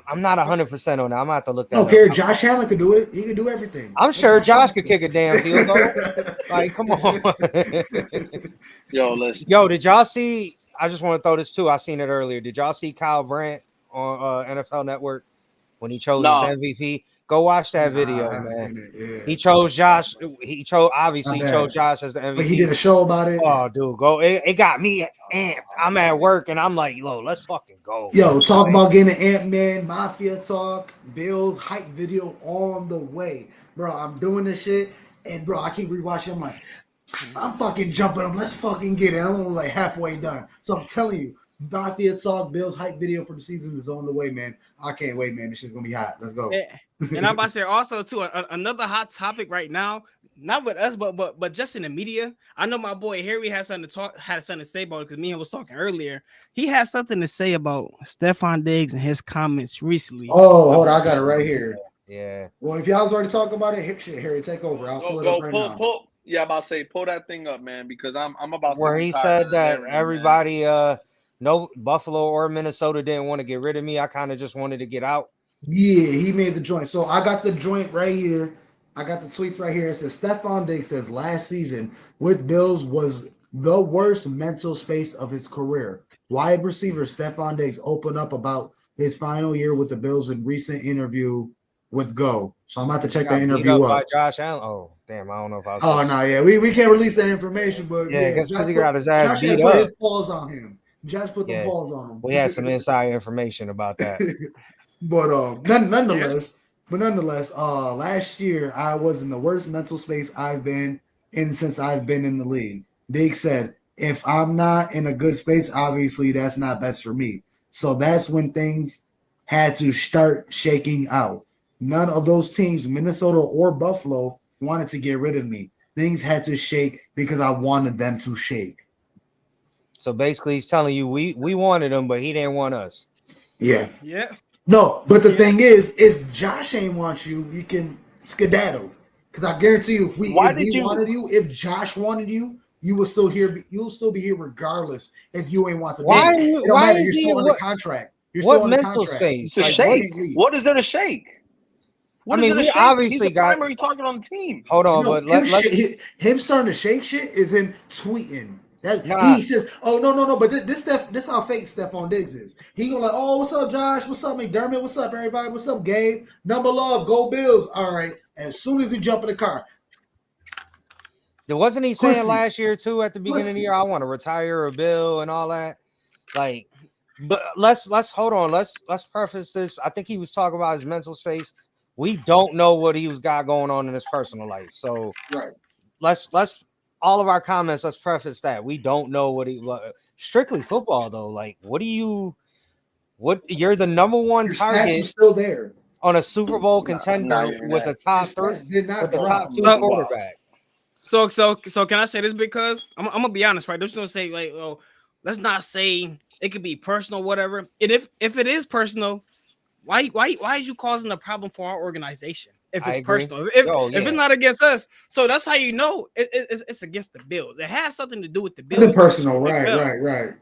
I'm not 100% on that. I'm gonna have to look that Don't up. care. Josh Allen could do it. He could do everything. I'm sure Josh could kick a damn field goal. Like, come on. Yo, listen. Yo, did y'all see? I just want to throw this too. I seen it earlier. Did y'all see Kyle Brandt on NFL Network when he chose No. his MVP? Go watch that Nah, video, I haven't man. seen it, yeah. He chose Josh. He obviously Not bad. chose Josh as the MVP. But he did a show about it. Oh, dude, go! It got me amped. I'm at work and I'm like, yo, let's fucking go. Yo, talk about getting an Ant-Man, Mafia Talk, Bills hype video on the way. Bro, I'm doing this shit, and bro, I keep rewatching. I'm like, I'm fucking jumping. Let's fucking get it. I'm only like halfway done. So I'm telling you, Mafia Talk, Bills hype video for the season is on the way, man. I can't wait, man. This shit's gonna be hot. Let's go. And I'm about to say also too another hot topic right now, not with us, but just in the media. I know my boy Harry had something to say about it because me and him was talking earlier. He had something to say about Stephon Diggs and his comments recently. Oh, hold on, I got it right here. Yeah. Well, if y'all was already talking about it, hit shit, Harry, take over. I'll pull it up right now. Pull. Yeah, I'm about to say pull that thing up, man, because I'm about. Where he said that everybody, no Buffalo or Minnesota didn't want to get rid of me. I kind of just wanted to get out. Yeah, he made the joint. So I got the joint right here. I got the tweets right here. It says Stephon Diggs says last season with Bills was the worst mental space of his career. Wide receiver Stephon Diggs opened up about his final year with the Bills in recent interview with Go. So I'm about to check that interview up. By Josh Allen. Oh, damn. I don't know if I was. Oh, no, yeah. We can't release that information, but yeah, because he got his ass Josh beat put up. his paws on him. Josh put the paws on him. We had some inside information about that. But nonetheless, last year I was in the worst mental space I've been in since I've been in the league. Diggs said, if I'm not in a good space, obviously that's not best for me. So that's when things had to start shaking out. None of those teams, Minnesota or Buffalo, wanted to get rid of me. Things had to shake because I wanted them to shake. So basically he's telling you we wanted him, but he didn't want us. Yeah. Yeah. No, but the thing is, if Josh ain't want you, you can skedaddle. Because I guarantee you, if Josh wanted you, you will still here. You'll still be here regardless if you ain't want to. Why You're is still he under contract? You're what still under mental contract. space? It's a shake. What is there to shake? I mean, we obviously He's the primary target on the team. Hold on, but him starting to shake shit is him tweeting. He says, "Oh no!" But this how fake Stephon Diggs is. He gonna like, "Oh, what's up, Josh? What's up, McDermott? What's up, everybody? What's up, Gabe? Number love, go Bills! All right." As soon as he jump in the car, wasn't he saying last year too at the beginning of the year, I want to retire a Bill and all that? Like, but let's hold on. Let's preface this. I think he was talking about his mental space. We don't know what he was got going on in his personal life, so let's. All of our comments, let's preface that we don't know what he strictly football though. Like, you're the number one target still there on a Super Bowl contender with a top three, with the top two quarterback. So can I say this? Because I'm gonna be honest, right? They're just gonna say like, oh, let's not say it could be personal, whatever. And if it is personal, why is you causing a problem for our organization? If it's personal, if it's not against us, so that's how you know it's against the Bills. It has something to do with the Bills. It's personal, right.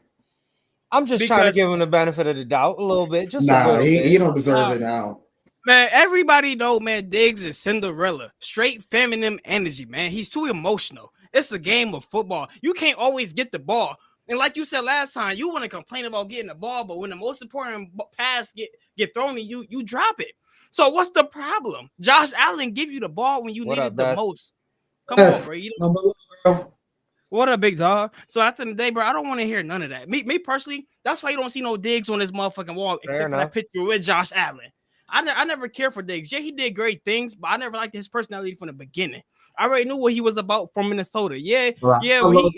I'm just trying to give him the benefit of the doubt a little bit. Just he don't deserve it now. Man, everybody know, man, Diggs is Cinderella, straight feminine energy, man. He's too emotional. It's a game of football. You can't always get the ball And like you said last time, you want to complain about getting the ball, but when the most important pass get thrown to you, you drop it. So what's the problem? Josh Allen give you the ball when you need it the most. Come on, bro. What a big dog. So at the end of the day, bro, I don't want to hear none of that. Me personally, that's why you don't see no Diggs on this motherfucking wall, except for that picture with Josh Allen. I never cared for Diggs. Yeah, he did great things, but I never liked his personality from the beginning. I already knew what he was about from Minnesota. Yeah, right. yeah. I love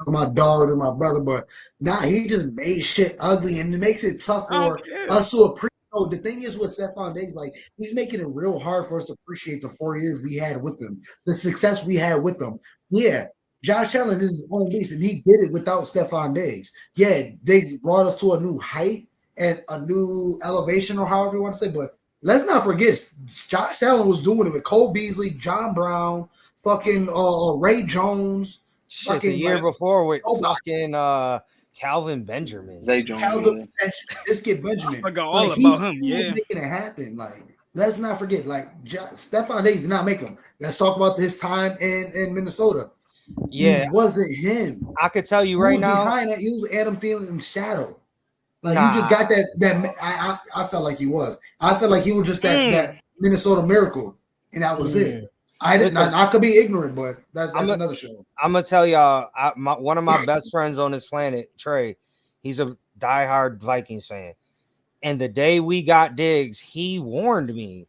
my dog and my brother, but now he just made shit ugly, and it makes it tough for us to appreciate. Oh, the thing is with Stephon Diggs, like he's making it real hard for us to appreciate the 4 years we had with him, the success we had with them. Yeah, Josh Allen is his own beast, and he did it without Stephon Diggs. Yeah, Diggs brought us to a new height and a new elevation, or however you want to say, but let's not forget, Josh Allen was doing it with Cole Beasley, John Brown, fucking Ray Jones. Shit, the year before with fucking Calvin Benjamin. Zay Jones. Calvin Benjamin. I forgot all about him. He's making it happen. Like, let's not forget, like Stephon Diggs did not make him. Let's talk about his time in Minnesota. Yeah, it wasn't him. I could tell you right now. Behind that, he was Adam Thielen's shadow. Like you just got that. I felt like he was. I felt like he was just that Minnesota miracle, and that was it. I could be ignorant, but that's another show. I'm gonna tell y'all, one of my best friends on this planet, Trey, he's a diehard Vikings fan. And the day we got Diggs, he warned me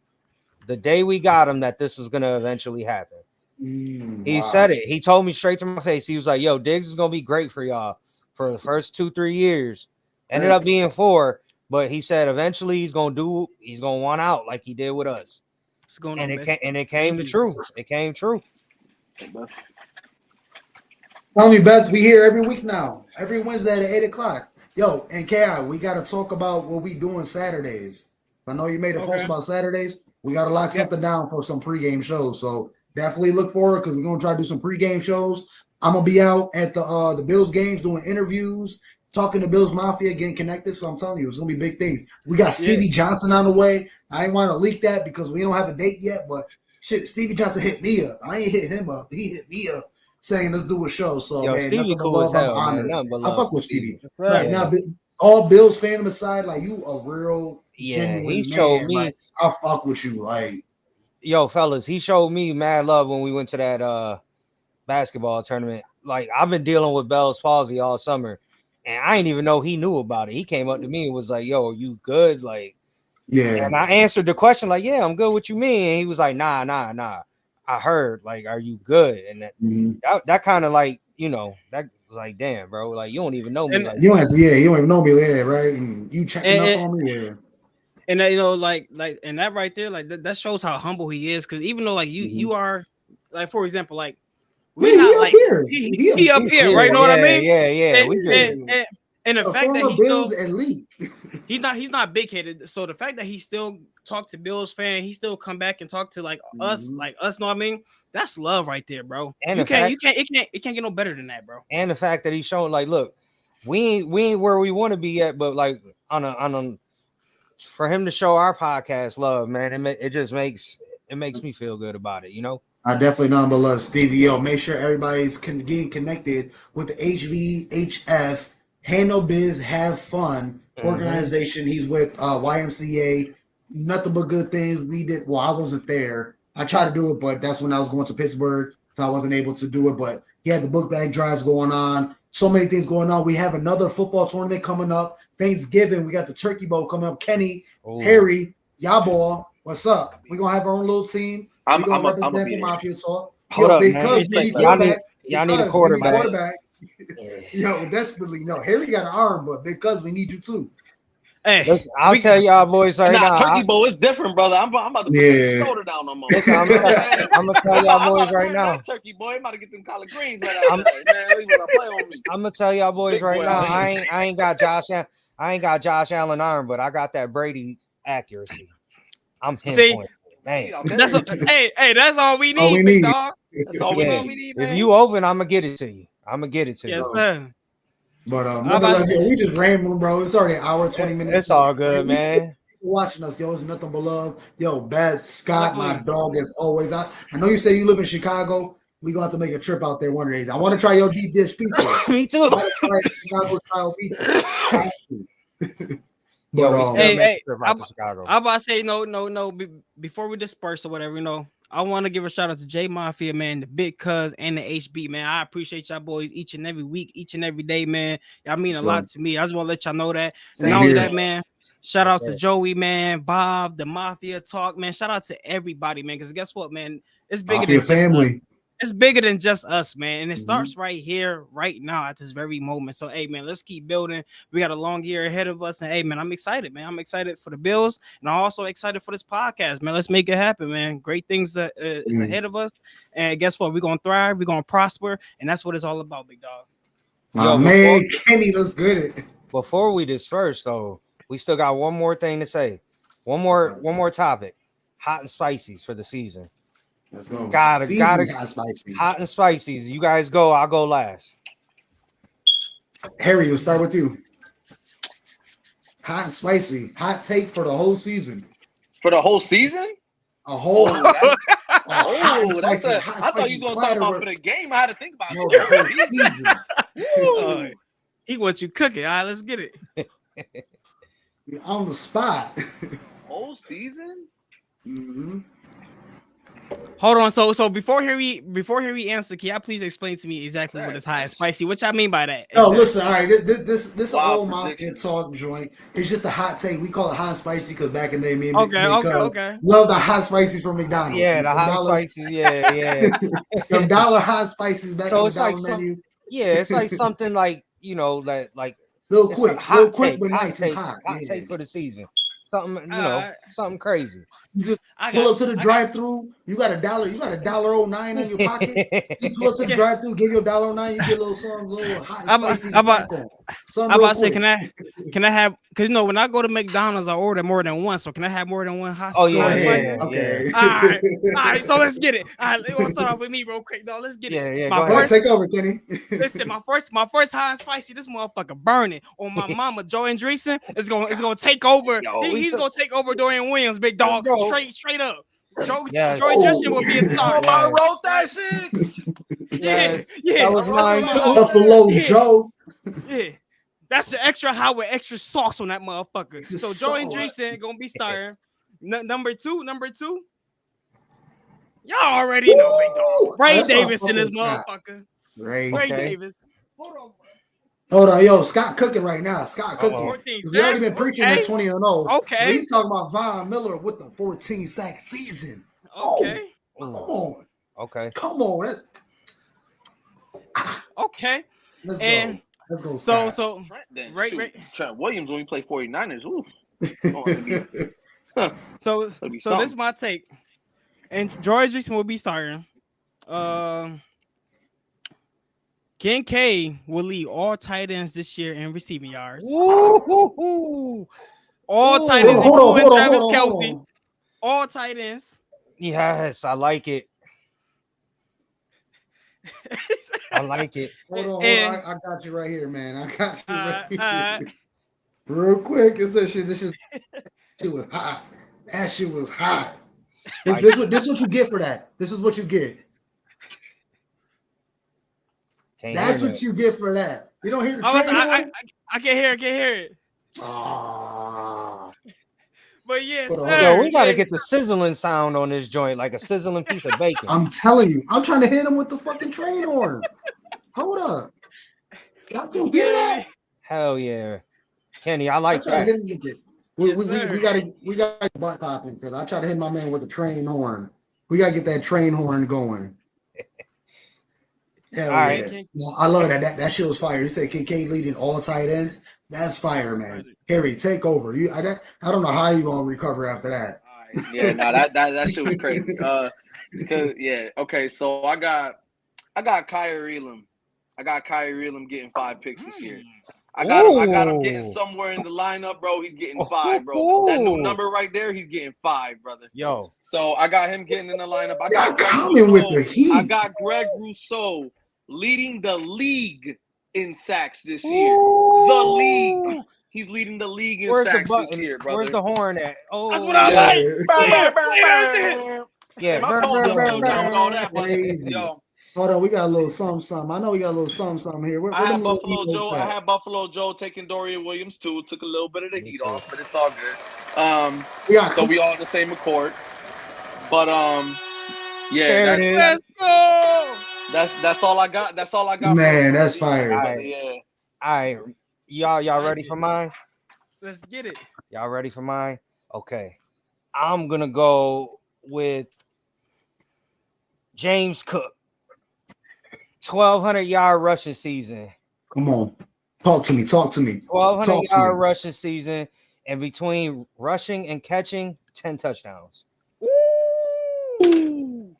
the day we got him that this was gonna eventually happen. He said it. He told me straight to my face. He was like, "Yo, Diggs is gonna be great for y'all for the first 2-3 years." Ended up being 4, but he said eventually he's gonna want out like he did with us. It came true. It came true. Tell me, Beth, we here every week now. Every Wednesday at 8:00. Yo, and K.I., we got to talk about what we doing Saturdays. I know you made a post about Saturdays. We got to lock something down for some pregame shows. So definitely look forward because we're going to try to do some pregame shows. I'm going to be out at the Bills games doing interviews, talking to Bills Mafia, getting connected. So I'm telling you, it's going to be big things. We got Stevie Johnson on the way. I didn't want to leak that because we don't have a date yet, but shit, Stevie Johnson hit me up. I ain't hit him up. He hit me up saying, let's do a show. So, yo, man, Stevie cool as hell, man. I fuck with Stevie. Right now, all Bills fandom aside, like, you a real genuine he showed me. Like, I fuck with you. Like, yo, fellas, he showed me mad love when we went to that basketball tournament. Like, I've been dealing with Bell's palsy all summer, and I didn't even know he knew about it. He came up to me and was like, yo, you good? Like, yeah. And I answered the question like, yeah, I'm good. What you mean? And he was like, nah. I heard, like, are you good? And that kind of like, you know, that was like, damn, bro, like, you don't even know me. And, like, you don't even know me, right? And you checking up on me, yeah. And you know, like, and that right there, like, that shows how humble he is. Because even though, like, you are, like, for example, like, we're not like he up here, right? You know what I mean? Yeah. And the fact that he's Bills elite, he's not big headed. So the fact that he still talk to Bills fan, he still come back and talk to like us, know what I mean? That's love right there, bro. And it can't get no better than that, bro. And the fact that he's showing, like, look, we ain't where we want to be at, but like for him to show our podcast love, man, it just makes me feel good about it, you know. I definitely nothing but love Stevie. Yo, make sure everybody's getting connected with the HBHF Handle Biz Have Fun organization. He's with YMCA. Nothing but good things. We did. Well, I wasn't there. I tried to do it, but that's when I was going to Pittsburgh, so I wasn't able to do it. But he had the book bag drives going on. So many things going on. We have another football tournament coming up. Thanksgiving. We got the Turkey Bowl coming up. Kenny, Harry, y'all ball. What's up? We're going to have our own little team. We're going to represent for Mafia Talk. Hold up, Big Cuz, y'all need a quarterback. Yo, desperately. No, Harry got an arm, but Big Cuz, we need you too. Hey, listen, I'll tell y'all boys right now. Turkey Bowl is different, brother. I'm about to put the shoulder down on my. Listen, I'm gonna tell y'all boys right now. Turkey boy, I'm about to get them collard greens right out there. Man, leave it play on me. I'm gonna tell y'all boys right now. I ain't got Josh Allen arm, but I got that Brady accuracy. I'm pinpointing. Man, that's all we need, big dog. That's all we need. If you open, I'm gonna get it to you. Yes, sir. But we just rambling, bro. It's already an hour, 20 minutes. It's all good, man. Watching us, yo, it's nothing but love. Yo, Beth, Scott, my dog, as always. I know you say you live in Chicago. We gonna have to make a trip out there one of these. I want to try your deep dish pizza. Me too. I want to try Chicago style pizza. But hey, to Chicago. I'm about to say no. Before we disperse or whatever, I want to give a shout out to J Mafia, man, the Big Cuz and the HB, man. I appreciate y'all boys each and every week, each and every day, man. Y'all mean a lot to me. I just want to let y'all know that. And not only that, man, shout out to Joey, man, Bob, the Mafia Talk, man. Shout out to everybody, man. Because guess what, man? It's bigger than family. It's bigger than just us, man. And it starts right here, right now, at this very moment. So, hey, man, let's keep building. We got a long year ahead of us. And, hey, man, I'm excited, man. I'm excited for the Bills. And I'm also excited for this podcast, man. Let's make it happen, man. Great things is ahead of us. And guess what? We're going to thrive. We're going to prosper. And that's what it's all about, big dog. Yo, man, Kenny, let's get it. Before we disperse, though, we still got one more thing to say. One more topic. Hot and spices for the season. Let's go. Gotta hot and spicy. You guys go. I'll go last. Harry, we'll start with you. Hot and spicy. Hot take for the whole season. For the whole season? A whole. I thought you were going to talk about for the game. I had to think about it. Season. He wants you cooking. All right, let's get it. You're on the spot. Whole season? Mm-hmm. Hold on. So before Harry answer, can y'all please explain to me exactly what is hot and spicy? What y'all mean by that? No, listen. All right, this old Mafia Talk joint. It's just a hot take. We call it hot and spicy because back in the day, me and okay. Love the hot spices from McDonald's. Yeah, the hot spices. Yeah. Them dollar hot spices back in the dollar menu. It's like something like like real quick, but nice and hot. Hot take for the season. Something something crazy. You just pull up to the drive-through. You got $1. You got $1.09 in your pocket. You pull up to the drive-through, give your $1.09. You get a little something, little hot spicy. I'm about to say, can I have? Because when I go to McDonald's, I order more than one. So can I have more than one hot? Okay. All right. So let's get it. All right, let's start off with me real quick, though. Let's get it. Yeah. Go ahead. Take over, Kenny. Listen, my first hot and spicy. This motherfucker burning on my mama, Joe Andreessen. It's gonna take over. He's gonna take over Dorian Williams, big dog. Straight up. Joe Andreessen will be a star. I wrote that shit. Yeah. That was mine too. Buffalo Joe. Yeah. That's the extra hot with extra sauce on that motherfucker. So Joe Andreessen gonna be starting. Number two. Y'all already know. Ray Davis in this motherfucker. Ray Davis. Hold on, yo, Scott cooking right now. Scott cooking. We already been preaching that 20-0. Okay. He's talking about Von Miller with the 14-sack season. Okay. Come on. Okay. Come on. Okay. Let's go. Scott. So Trent Williams when we play 49ers. Ooh. So this is my take. And George Jason will be starting. Kincaid will lead all tight ends this year in receiving yards. All tight ends, including Travis Kelce. All tight ends. Yes, I like it. I like it. Hold on. I got you right here, man. I got you right here. Real quick, it's this shit. This shit was hot. That shit was hot. This what you get for that. This is what you get. That's what you get for that. You don't hear the train I can't hear it. But yes, yo, we gotta get the sizzling sound on this joint, like a sizzling piece of bacon. I'm telling you, I'm trying to hit him with the fucking train horn. Hold up. Y'all can hear that? Hell yeah. Kenny, I like that. We gotta butt popping because I try to hit my man with the train horn. We gotta get that train horn going. Hell all yeah. Right. No, I love that. That shit was fire. You said Kincaid leading all tight ends. That's fire, man. Harry, take over. I don't know how you gonna recover after that. All right. Yeah, no, that shit was crazy. Okay. So I got Kyrie Elam. I got Kyrie Elam getting 5 picks this year. I got him getting somewhere in the lineup, bro. He's getting 5, bro. That new number right there, he's getting 5, brother. Yo. So I got him getting in the lineup. I got Greg Rousseau leading the league in sacks this year. The league. He's leading the league in sacks this year, brother. Where's the horn at? Oh, that's what I like. Yeah. My phone all that, but yo, Hold on, we got a little something. I know we got a little something here. Where I them had little Buffalo emotes Joe. I at? had Buffalo Joe taking Dorian Williams too. Took a little bit of the Me heat too. off, but it's all good. We got So we all in the same accord. But yeah, There it is. Let's go. that's all I got. That's all I got. Man, for that's the fire. brother. Alright. Yeah. All right, y'all ready for mine? Let's get it. Y'all ready for mine? Okay, I'm gonna go with James Cook, 1,200-yard rushing season. Come on. Talk to me. 1,200-yard rushing season, and between rushing and catching, 10 touchdowns. Ooh,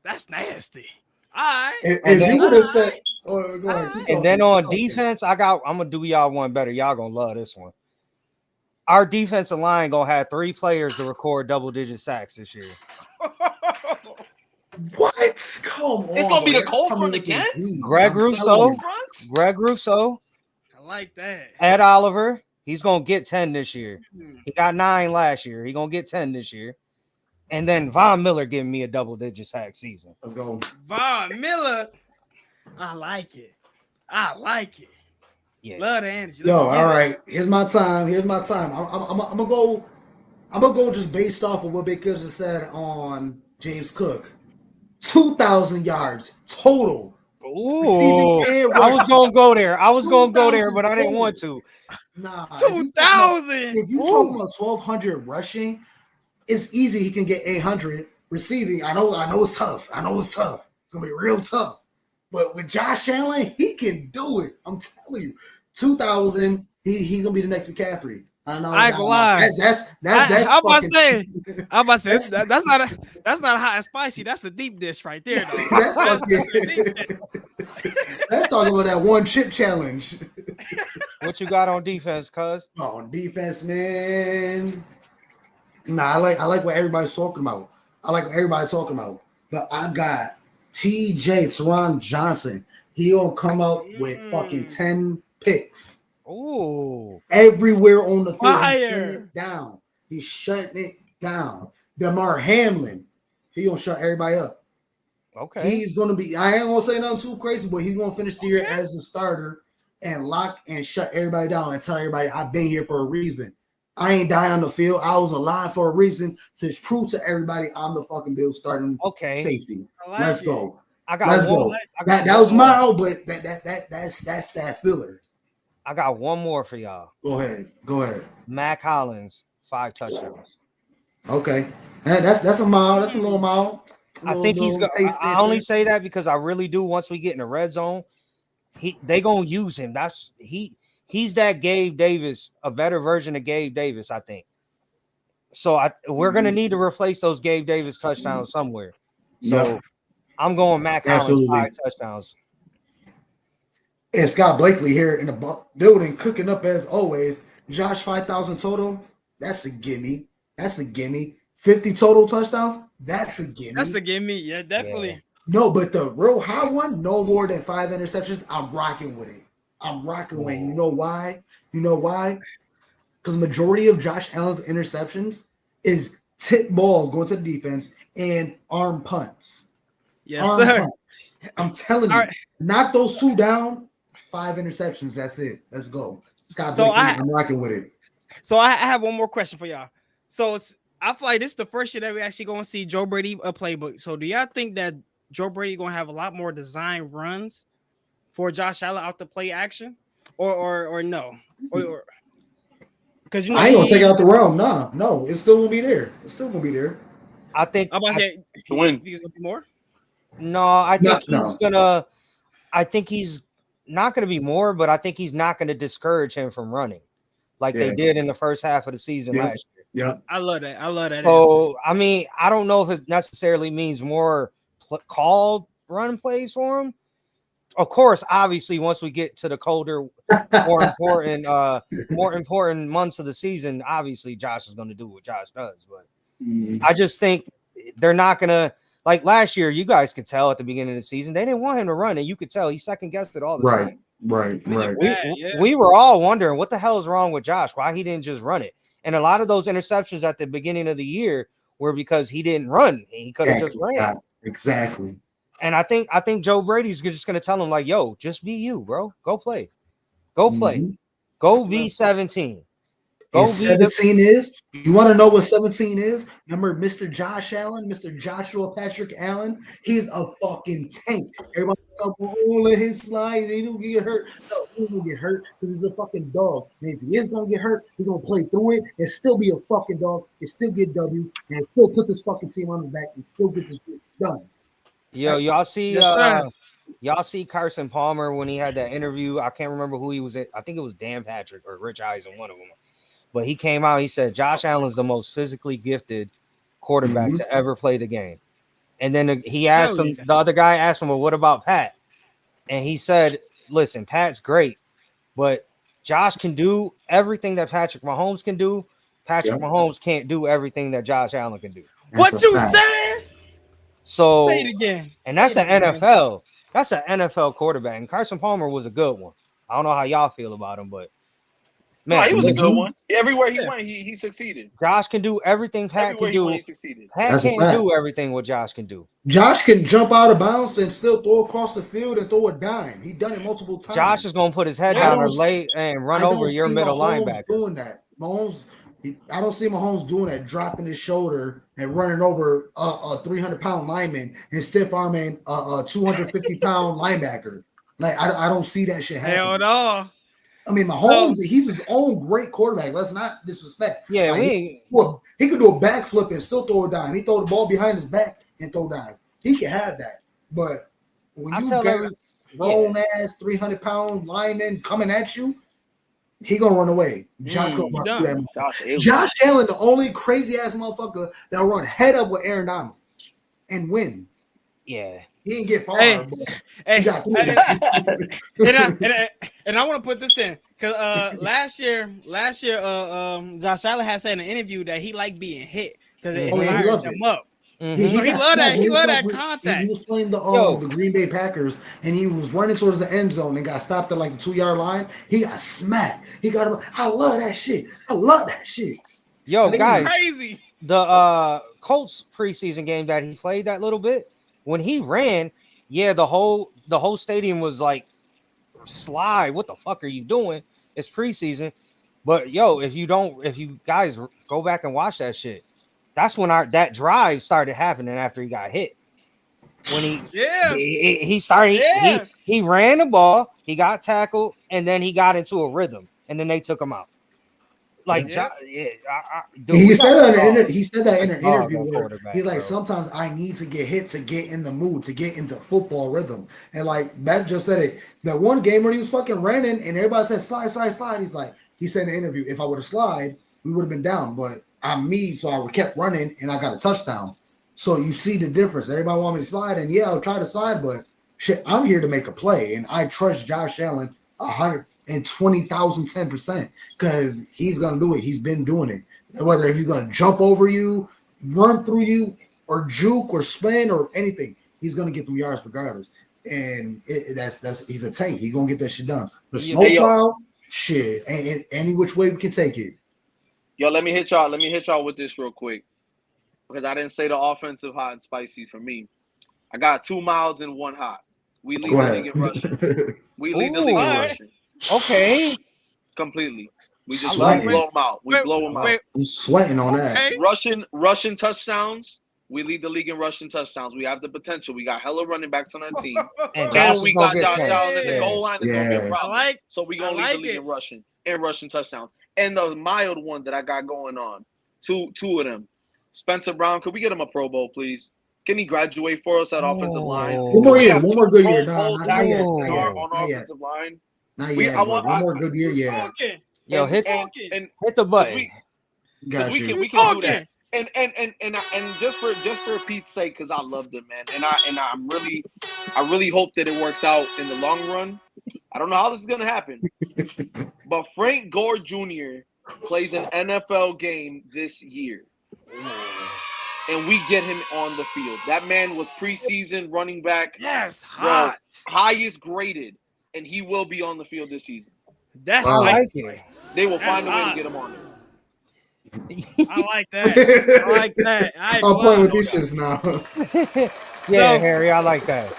that's nasty. All right. If you would have said, go ahead, keep Alright. talking, And then on keep talking. defense, I'm gonna do y'all one better. Y'all gonna love this one. Our defensive line gonna have 3 players to record double-digit sacks this year. What? Come on. It's gonna be bro. the cold Coming front with this again? heat. Greg I'm telling Rousseau. you. Greg Rousseau, I like that. Ed Oliver, he's gonna get 10 this year. Hmm. He got 9 last year. He gonna get 10 this year. And then Von Miller giving me a double-digit sack season. Let's go. Von Miller. I like it. Yeah. Love the energy. Yo, Let's get all it. right. Here's my time. I'm gonna go. I'm gonna go just based off of what Big Cuz just said on James Cook. 2,000 yards total. Ooh, Receiving and I was rushing. gonna go there. I was gonna go there, 2,000 but I didn't total. want to. Nah. 2,000. If you talking about 1,200 rushing, it's easy. He can get 800 receiving. I know it's tough. It's gonna be real tough. But with Josh Allen, he can do it. I'm telling you, 2,000. He's gonna be the next McCaffrey. I know. I ain't gonna lie. That's I'm about fucking. to say. I'm about to say That's- that's not a hot and spicy. That's a deep dish right there, though. That's That's fucking. a deep dish. Let's talk about that one chip challenge. What you got on defense, cuz? On defense, man. Nah, I like what everybody's talking about. But I got TJ Teron Johnson. He gonna come up with fucking 10 picks Ooh, everywhere on the field. He's Fire. shutting it down. He's shutting it down. DeMar Hamlin, he gonna shut everybody up. okay. He's gonna be. I ain't gonna say nothing too crazy, but he's gonna finish the year as a starter and lock and shut everybody down and tell everybody I've been here for a reason. I ain't die on the field. I was alive for a reason to prove to everybody I'm the fucking Bills starting Okay. safety. I like Let's it. go. I got Let's one. go. I got That one was more. mild, but that's that filler. I got one more for y'all. Go ahead. Mac Hollins, 5 touchdowns. Okay. That's a mild. That's a little mild. I think he's going. I only say that because I really do. Once we get in the red zone, they gonna use him. He's that Gabe Davis, a better version of Gabe Davis, I think. So we're gonna need to replace those Gabe Davis touchdowns somewhere. So Yep. I'm going Mac Hollins, Absolutely. 5 touchdowns. And Scott Blakely here in the building, cooking up as always. Josh, 5,000 total. That's a gimme. 50 total touchdowns. That's a gimme. That's a gimme. Yeah, definitely. Yeah. No, but the real high one, no more than 5 interceptions. I'm rocking with it. With it. You know why? Because majority of Josh Allen's interceptions is tip balls going to the defense and arm punts. Yes, arm sir. punts. I'm telling you, All right. knock those 2 down. 5 interceptions. That's it. Let's go. Scott So Blakely, I'm rocking with it. So I have one more question for y'all. So I feel like this is the first year that we actually going to see Joe Brady a playbook. So do y'all think that Joe Brady going to have a lot more design runs for Josh Allen out the play action, or no, or because I ain't gonna take it out the realm. No, it's still gonna be there. I think. I'm about to say, To win. he's going to be more. No, I think No. he's gonna. I think he's not gonna be more, but I think he's not gonna discourage him from running, like they Yeah. did in the first half of the season Yeah. last year. Yeah. I love that. So I mean, I don't know if it necessarily means more called run plays for him. Of course, obviously, once we get to the colder, more important months of the season, obviously Josh is going to do what Josh does. But I just think they're not going to, like last year. You guys could tell at the beginning of the season they didn't want him to run, and you could tell he second guessed it all the time. Right. We were all wondering what the hell is wrong with Josh, why he didn't just run it. And a lot of those interceptions at the beginning of the year were because he didn't run. He could have just ran. Exactly. And I think Joe Brady's just gonna tell him like, yo, just be you, bro. Go play. Go play. Mhm. Go V17. Go And be the 17 is, you want to know what 17 is? Remember Mr. Josh Allen, Mr. Joshua Patrick Allen? He's a fucking tank. Everybody talk about, oh, let him slide. He don't get hurt. No, he don't get hurt because he's a fucking dog. And if he is going to get hurt, he's going to play through it and still be a fucking dog and still get W's and still put this fucking team on his back and still get this shit done. Yo, y'all see Yes, sir. y'all see Carson Palmer when he had that interview. I can't remember who he was at. I think it was Dan Patrick or Rich Eisen, one of them. But he came out, he said Josh Allen's the most physically gifted quarterback to ever play the game. And then he asked him, the other guy asked him, well, what about Pat? And he said, listen, Pat's great, but Josh can do everything that Patrick Mahomes can do. Patrick Mahomes can't do everything that Josh Allen can do. What you saying? So, say it again. And that's an NFL. That's an NFL quarterback. And Carson Palmer was a good one. I don't know how y'all feel about him, but man, he was a good one. Everywhere he went, he succeeded. Josh can do everything Pat can do. He succeeded. Pat can't do everything what Josh can do. Josh can jump out of bounds and still throw across the field and throw a dime. He done it multiple times. Josh is going to put his head down or lay and run over your middle linebacker. Doing that, Mahomes. I don't see Mahomes doing that, dropping his shoulder and running over a 300-pound lineman and stiff arming a 250-pound linebacker. Like I don't see that shit happening. Hell no. I mean, Mahomes, he's his own great quarterback. Let's not disrespect. Yeah, like, he could do a backflip and still throw a dime. He throw the ball behind his back and throw dimes. He can have that. But when you got grown-ass 300-pound lineman coming at you, he gonna run away. Josh gonna run through that. Josh Allen, the only crazy-ass motherfucker that'll run head up with Aaron Donald and win. Yeah. He didn't get far, but he got through and I want to put this in because last year, Josh Allen had said in an interview that he liked being hit because it fires him up. Mm-hmm. He loved that. He loved that contact. He was playing the Green Bay Packers, and he was running towards the end zone and got stopped at like the 2-yard line. He got smacked. He got. I love that shit. Yo, guys, crazy. The Colts preseason game that he played that little bit. When he ran, the whole stadium was like, Sly, what the fuck are you doing? It's preseason. But if you guys go back and watch that shit, that's when that drive started happening after he got hit. When he started, he ran the ball, he got tackled, and then he got into a rhythm, and then they took him out. Like, he said that in an interview where he's like, sometimes I need to get hit to get in the mood, to get into football rhythm. And like Matt just said it, that one game where he was fucking running and everybody said slide. He said in the interview, if I would have slide, we would have been down. But I'm me, so I kept running and I got a touchdown. So you see the difference. Everybody want me to slide, and I'll try to slide, but shit, I'm here to make a play, and I trust Josh Allen 120,010% because he's gonna do it. He's been doing it. Whether if he's gonna jump over you, run through you, or juke or spin or anything, he's gonna get them yards regardless. And that's he's a tank. He's gonna get that shit done. The snowplow, shit, and any which way we can take it. Yo, let me hit y'all with this real quick because I didn't say the offensive hot and spicy for me. I got 2 miles and 1 hot. We lead the league in rushing. We lead the league in rushing. Okay. Completely. We just blow them out. We blow them out. I'm sweating on that. Rushing touchdowns. We lead the league in rushing touchdowns. We have the potential. We got hella running backs on our team. and we got Josh Allen in the goal line. It's going to be a problem. So we're going to lead the league in rushing touchdowns. And the mild one that I got going on, two of them. Spencer Brown, could we get him a Pro Bowl, please? Can he graduate for us at offensive line? One more good year. On offensive line. Not yet. One more good year, yeah. Yo, hit the button. We can do that. And just for Pete's sake, because I loved him, man. And I really hope that it works out in the long run. I don't know how this is gonna happen. But Frank Gore Jr. plays an NFL game this year. And we get him on the field. That man was preseason running back. Yes, hot. Highest graded. And he will be on the field this season. That's like it. They will find a way to get him on there. I like that. I'm playing with these shits now. Yeah, So- Harry, I like that.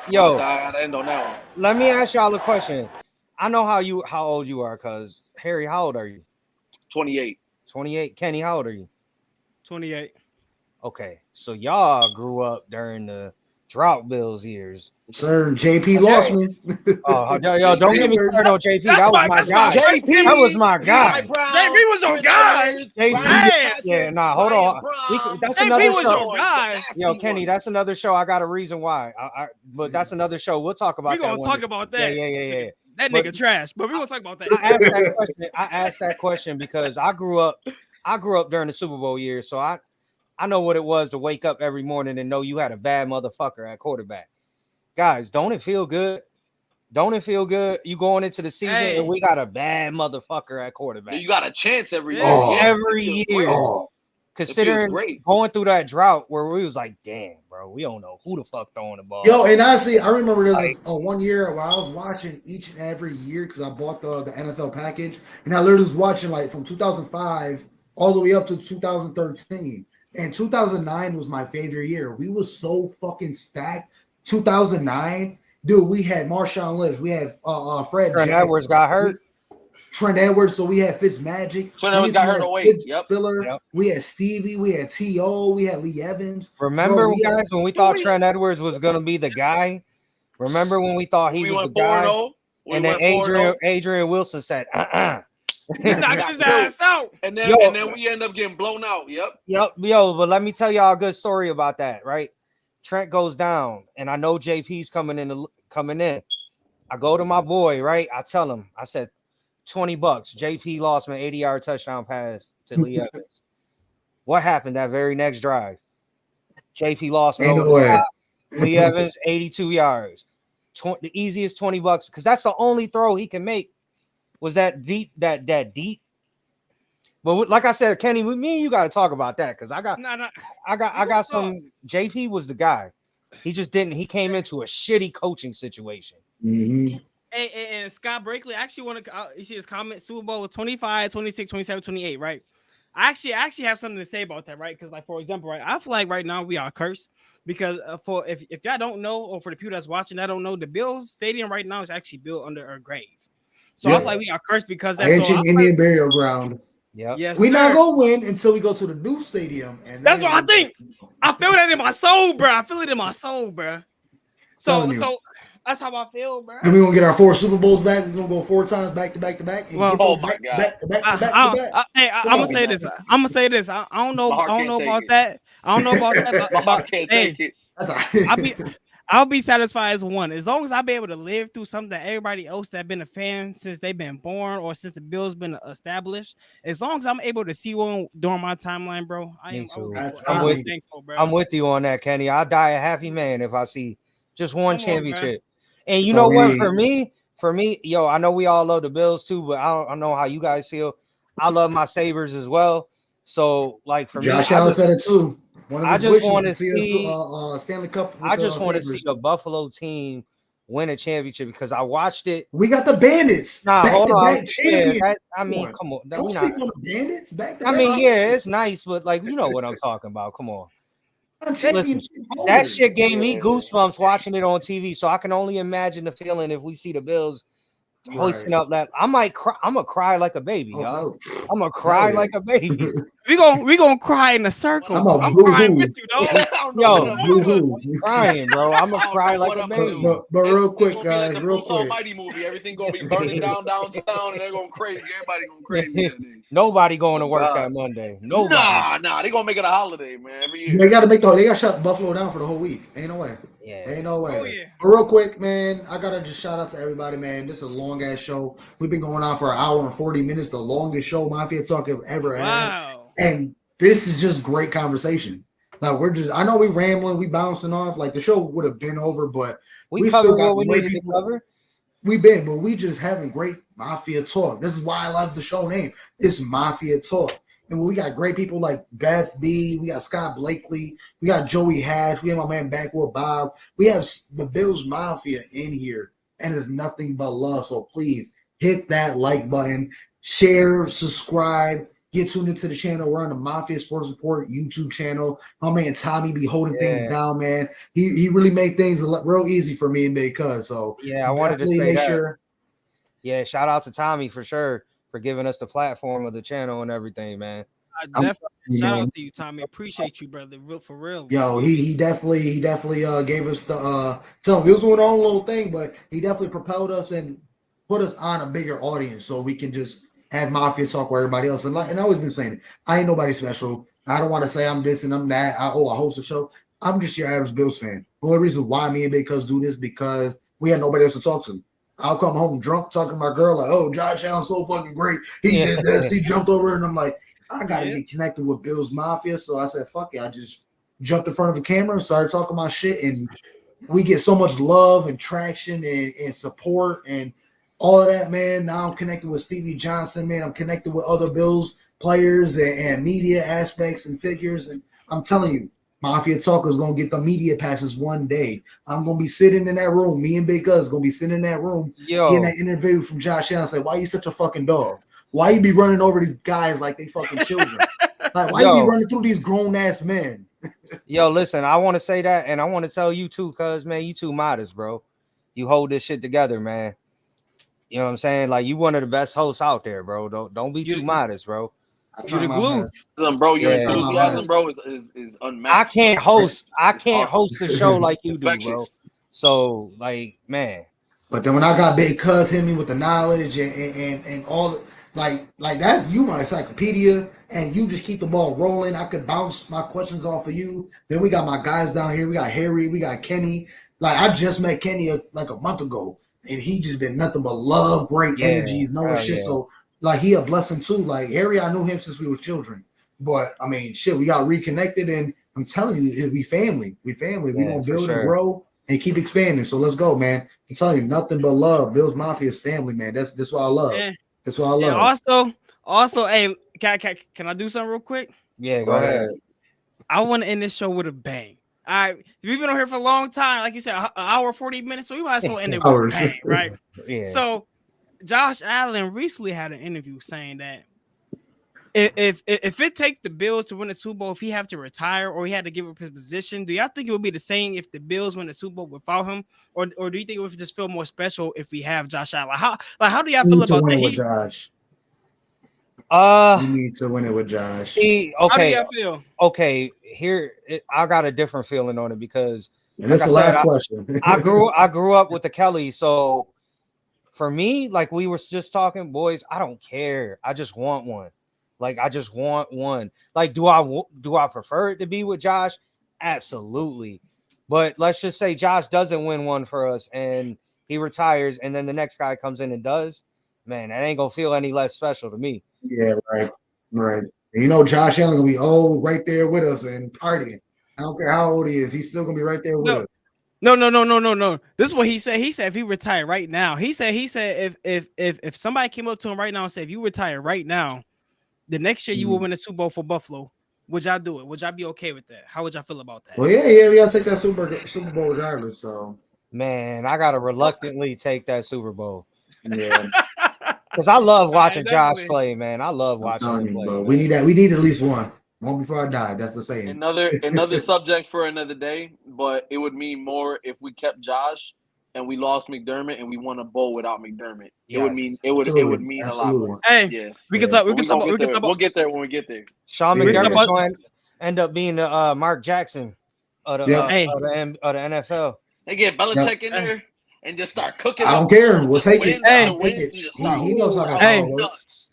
Yo, I gotta end on that one. let me ask y'all a question. I know how old you are, cuz Harry, how old are you? 28. 28. Kenny, how old are you? 28. Okay, so y'all grew up during the drought bills years. Sir, JP lost me. Oh, yo, don't get me started on JP. That was my guy. JP, That was my guy. Eli Brown, JP was your Trent guy. Edwards, JP, Ryan yeah, Johnson, hold Ryan on. Braun, That's JP another was show. your guy. the nasty Yo, Kenny, ones. that's another show. I got a reason why. But that's another show. We'll talk about We that. gonna one talk day. about that. Yeah. That But- nigga trash, but we gonna talk about that. I asked that question because I grew up during the Super Bowl years, so I know what it was to wake up every morning and know you had a bad motherfucker at quarterback. Guys, don't it feel good? Don't it feel good? You going into the season and we got a bad motherfucker at quarterback. You got a chance every year. Oh. Yeah, Every it feels year. great. Oh, Considering great. going through that drought where we was like, damn, bro, we don't know who the fuck throwing the ball. yo, and honestly, I remember there was a 1 year where I was watching each and every year because I bought the NFL package, and I literally was watching like from 2005 all the way up to 2013. And 2009 was my favorite year. We was so fucking stacked. 2009, dude, we had Marshawn Lynch, we had Fred Trent Jackson, Edwards got hurt. Trent Edwards, so we had Fitzmagic. Trent Edwards got hurt away. Yep. Filler. Yep. We had Stevie. We had T.O. We had Lee Evans. Remember, Bro, guys, when we thought Trent Edwards was going to be the guy? Remember when we thought he was the guy? And then Adrian Wilson said, Knock his ass out. And then we end up getting blown out. Yep. Yo, but let me tell y'all a good story about that, right? Trent goes down, and I know JP's coming in. I go to my boy, right? I tell him, I said, $20. JP lost an 80-yard touchdown pass to Lee Evans. What happened that very next drive? JP lost Lee Evans, 82 yards. The easiest $20 because that's the only throw he can make. Was that deep? That deep? But like I said, Kenny, with me, you got to talk about that because I got some. JP was the guy. He just didn't. He came into a shitty coaching situation. Mm-hmm. And Scott Brakely, I actually want to you see his comment Super Bowl 25, 26, 27, 28, right? I actually have something to say about that, right? Because, like, for example, right, I feel like right now we are cursed because for if y'all don't know, or for the people that's watching, I don't know, the Bills Stadium right now is actually built under a grave. So I feel like we are cursed because that's ancient Indian burial ground. Yeah, yes, we're not gonna win until we go to the new stadium, and that's what I think. I feel that in my soul, bro. I feel it in my soul, bro. So that's how I feel, bro. And we're gonna get our 4 Super Bowls back. We're gonna go 4 times back to back to back. Well, oh my God! Hey, I'm gonna say this. I'm gonna say this. I don't know about that. I don't know about that. But hey, I'll be satisfied as one. As long as I'll be able to live through something that everybody else that been a fan since they've been born or since the Bills been established. As long as I'm able to see one during my timeline, bro. I'm with you on that, Kenny. I'll die a happy man if I see just one championship. And you know what? For me, yo, I know we all love the Bills too, but I don't know how you guys feel. I love my Sabres as well. So, like, for Josh me, Allen said it too. I just want to see Stanley Cup. I just want to see a Buffalo team win a championship because I watched it. We got the Bandits. Hold on. I mean, come on. Don't sleep on the Bandits. I mean, yeah, it's nice, but like, you know what I'm talking about. Come on. Listen, that shit gave me goosebumps watching it on TV, so I can only imagine the feeling if we see the Bills hoisting up that. I might cry. I'm gonna cry like a baby, y'all. I'm gonna cry like a baby. We gonna cry in a circle. I'm crying with you, though. Yo, I'm crying, bro. I'm gonna cry like a baby. But real quick, guys, like real quick. Almighty movie. Everything gonna be burning down downtown, and they're going crazy. Everybody going crazy. Nobody going to work that Monday. Nobody. Nah. They gonna make it a holiday, man. Every year. They got to shut Buffalo down for the whole week. Ain't no way. Yeah. Ain't no way. Oh, yeah. But real quick, man, I gotta just shout out to everybody, man. This is a long ass show. We've been going on for 1 hour and 40 minutes, the longest show Mafia Talk has ever had. And this is just great conversation. Like, I know we rambling, we bouncing off. Like, the show would have been over, but we covered what we needed to cover. But we just having great Mafia Talk. This is why I love the show name. It's Mafia Talk. And we got great people like Beth B. We got Scott Blakely. We got Joey Hatch. We have my man Backward Bob. We have the Bills Mafia in here. And it's nothing but love. So please hit that like button. Share, subscribe. get tuned into the channel. We're on the Mafia Sports Report YouTube channel. My man Tommy be holding things down, man. He really made things real easy for me and Big Cuz. So yeah, I wanted to definitely say make that. sure. Yeah, shout out to Tommy for sure for giving us the platform of the channel and everything, man. I definitely shout out to you, Tommy. Appreciate you, brother. Real for real. Yo, he definitely gave us the tell him we was doing our own little thing, but he definitely propelled us and put us on a bigger audience so we can just have Mafia Talk with everybody else. And I always been saying it, I ain't nobody special. I don't want to say I'm this and I'm that. I host a show. I'm just your average Bills fan. The only reason why me and Big Cuz do this because we had nobody else to talk to. I'll come home drunk talking to my girl like, oh, Josh Allen's so fucking great. He did this. He jumped over, and I'm like, I got to get connected with Bills Mafia. So I said, fuck it. I just jumped in front of the camera and started talking my shit. And we get so much love and traction and support and all of that, man. Now I'm connected with Stevie Johnson, man. I'm connected with other Bills players and media aspects and figures. And I'm telling you, Mafia Talk is going to get the media passes one day. I'm going to be sitting in that room. Me and Big Cuz going to be sitting in that room getting that interview from Josh Allen and say, why you such a fucking dog? Why you be running over these guys like they fucking children? Like, why you be running through these grown-ass men? Yo, listen, I want to say that, and I want to tell you too, cuz, man, you too modest, bro. You hold this shit together, man. You know what I'm saying? Like, you one of the best hosts out there, bro. Don't be too modest, bro. You're the glue. Bro, your enthusiasm, bro, is unmatched. I can't host the show like you do, bro. So, like, man. But then when I got Big Cuz hit me with the knowledge and all, like that, you my encyclopedia, and you just keep the ball rolling. I could bounce my questions off of you. Then we got my guys down here. We got Harry. We got Kenny. Like, I just met Kenny like a month ago, and he just been nothing but love, great energy, no shit. Yeah. So, like, he a blessing too. Like, Harry, I knew him since we were children. But, I mean, shit, we got reconnected, and I'm telling you, we family. We family. We going to build and grow and keep expanding. So, let's go, man. I'm telling you, nothing but love. Bills Mafia's family, man. That's what I love. Yeah. That's what I love. And also, hey, can I do something real quick? Yeah, go ahead. I want to end this show with a bang. All right, we've been on here for a long time. Like you said, an hour, 40 minutes. So we might as well end it with a bang, right? Yeah. So Josh Allen recently had an interview saying that if it take the Bills to win the Super Bowl, if he have to retire or he had to give up his position, do y'all think it would be the same if the Bills win the Super Bowl without him, or do you think it would just feel more special if we have Josh Allen? How do y'all feel about that? Josh. You need to win it with Josh. See, okay. How do you feel? Okay, I got a different feeling on it because that's the last question. I grew up with the Kellys, so for me, like we were just talking, boys, I don't care. I just want one. Like, I just want one. Like, do I prefer it to be with Josh? Absolutely. But let's just say Josh doesn't win one for us and he retires, and then the next guy comes in and does. Man, that ain't gonna feel any less special to me. Yeah, right. You know, Josh Allen gonna be old right there with us and partying. I don't care how old he is, he's still gonna be right there with us. No. This is what he said. He said if he retired right now, he said if somebody came up to him right now and said if you retire right now, the next year you will win a Super Bowl for Buffalo, would y'all do it? Would y'all be okay with that? How would y'all feel about that? Well, yeah, we gotta take that Super Bowl regardless. So, man, I gotta reluctantly take that Super Bowl. Yeah. Because I love watching Josh play, man. I love watching him play. Bro. We need that. We need at least one before I die. That's the saying. Another subject for another day, but it would mean more if we kept Josh and we lost McDermott and we won a bowl without McDermott. Yes. It would mean a lot more. Hey, yeah, we can talk. We'll get there when we get there. Sean McDermott's going to end up being the Mark Jackson of the NFL. They get Belichick in there. And just start cooking. I don't care. We'll take it. He knows how to nuts.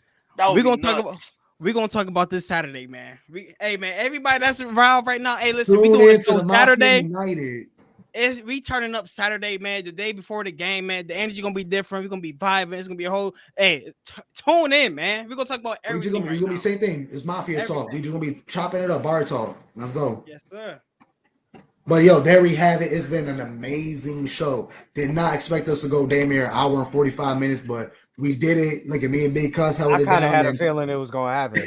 We're gonna talk about this Saturday, man. Everybody that's around right now. Hey, listen, we doing this on Saturday. We turning up Saturday, man. The day before the game, man. The energy gonna be different. We're gonna be vibing. It's gonna be a whole. Hey, tune in, man. We're gonna talk about everything. It's gonna be same thing. It's Mafia Talk. We're just gonna be chopping it up. Bar talk. Let's go. Yes, sir. But yo, there we have it. It's been an amazing show. Did not expect us to go damn near an hour and 45 minutes, but we did it. Look at me and Big Cuz. I kind of had a feeling it was going to happen.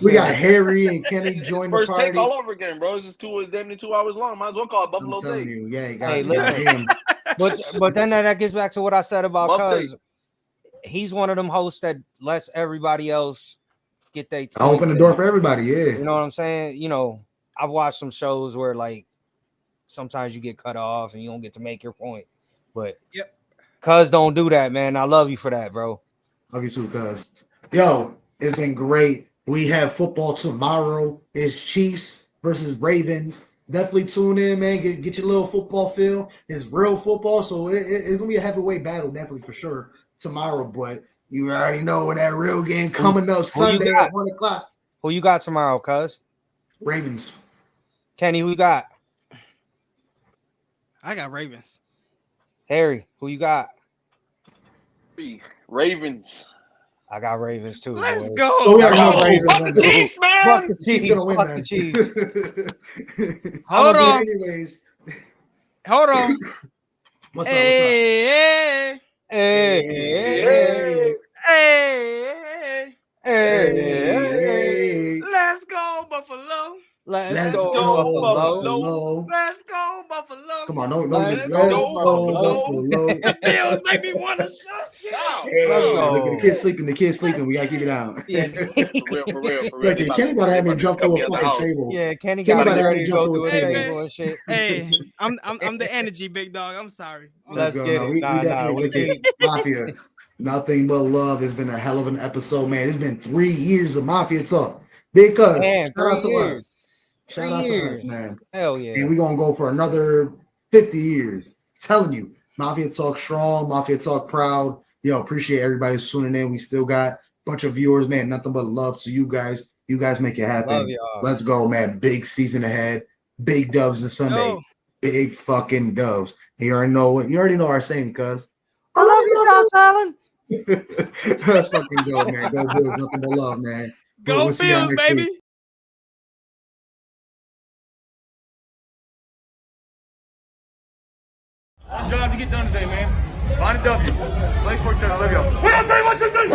We got Harry and Kenny join the party. First take all over again, bro. It's damn near 2 hours long. Might as well call it Buffalo Day. Listen. But then that gets back to what I said about Cuz. He's one of them hosts that lets everybody else get their I open points the door in. for everybody. Yeah. You know what I'm saying? You know, I've watched some shows where like sometimes you get cut off and you don't get to make your point. But Yep. Cuz don't do that, man. I love you for that, bro. Love you too, cuz. Yo, it's been great. We have football tomorrow. It's Chiefs versus Ravens. Definitely tune in, man. Get your little football feel. It's real football, so it's gonna be a heavyweight battle, definitely for sure tomorrow. But you already know when that real game coming up Sunday at 1:00. Who you got tomorrow, cuz? Ravens. Kenny, who you got? I got Ravens. Harry, who you got? Ravens. I got Ravens too. Let's boys. go. Oh, we already know Fuck Ravens the win. Chiefs, man. Fuck the Chiefs Chiefs. gonna win, Fuck man. the Chiefs. Hold on. Anyways, Hold on. what's up? Hey, Hey, Hey, hey, hey. let's go, Buffalo. Let's go, go, Buffalo. Buffalo. Let's go, Buffalo. Come on, no, Let's let's go, go, Buffalo. Buffalo. The Bills make me want to shut down. Hey, Let's go. look, the kid's sleeping. The kid's sleeping. We gotta keep it down. Yeah, For real. Look, Kenny about to have me jump through a fucking table. yeah. Kenny Kenny got about me to ready to go jump through a through a table. table and shit. Hey, I'm the energy, big dog. I'm sorry. Let's go. get No, it. we Nah, definitely we look at Mafia. Nothing but love. It's been a hell of an episode, man. It's been 3 years of Mafia Talk. Big Cuz. Man, Shout out 3 to years. us. Shout out to us, man. Hell yeah. And we're going to go for another 50 years. Telling you, Mafia Talk strong, Mafia Talk proud. Yo, appreciate everybody who's tuning in. We still got a bunch of viewers, man. Nothing but love to you guys. You guys make it happen. Love y'all. Let's go, man. Big season ahead. Big dubs this Sunday. Yo. Big fucking dubs. You already know our saying, cuz. I love you, Josh Allen. Let's fucking go, man. Go Bills. Nothing but love, man. Go We'll see y'all Bills, next week. baby. Job to get done today, man. Find a W. Play for each other. Love y'all. 1, 2, 3, 1, 2, 3.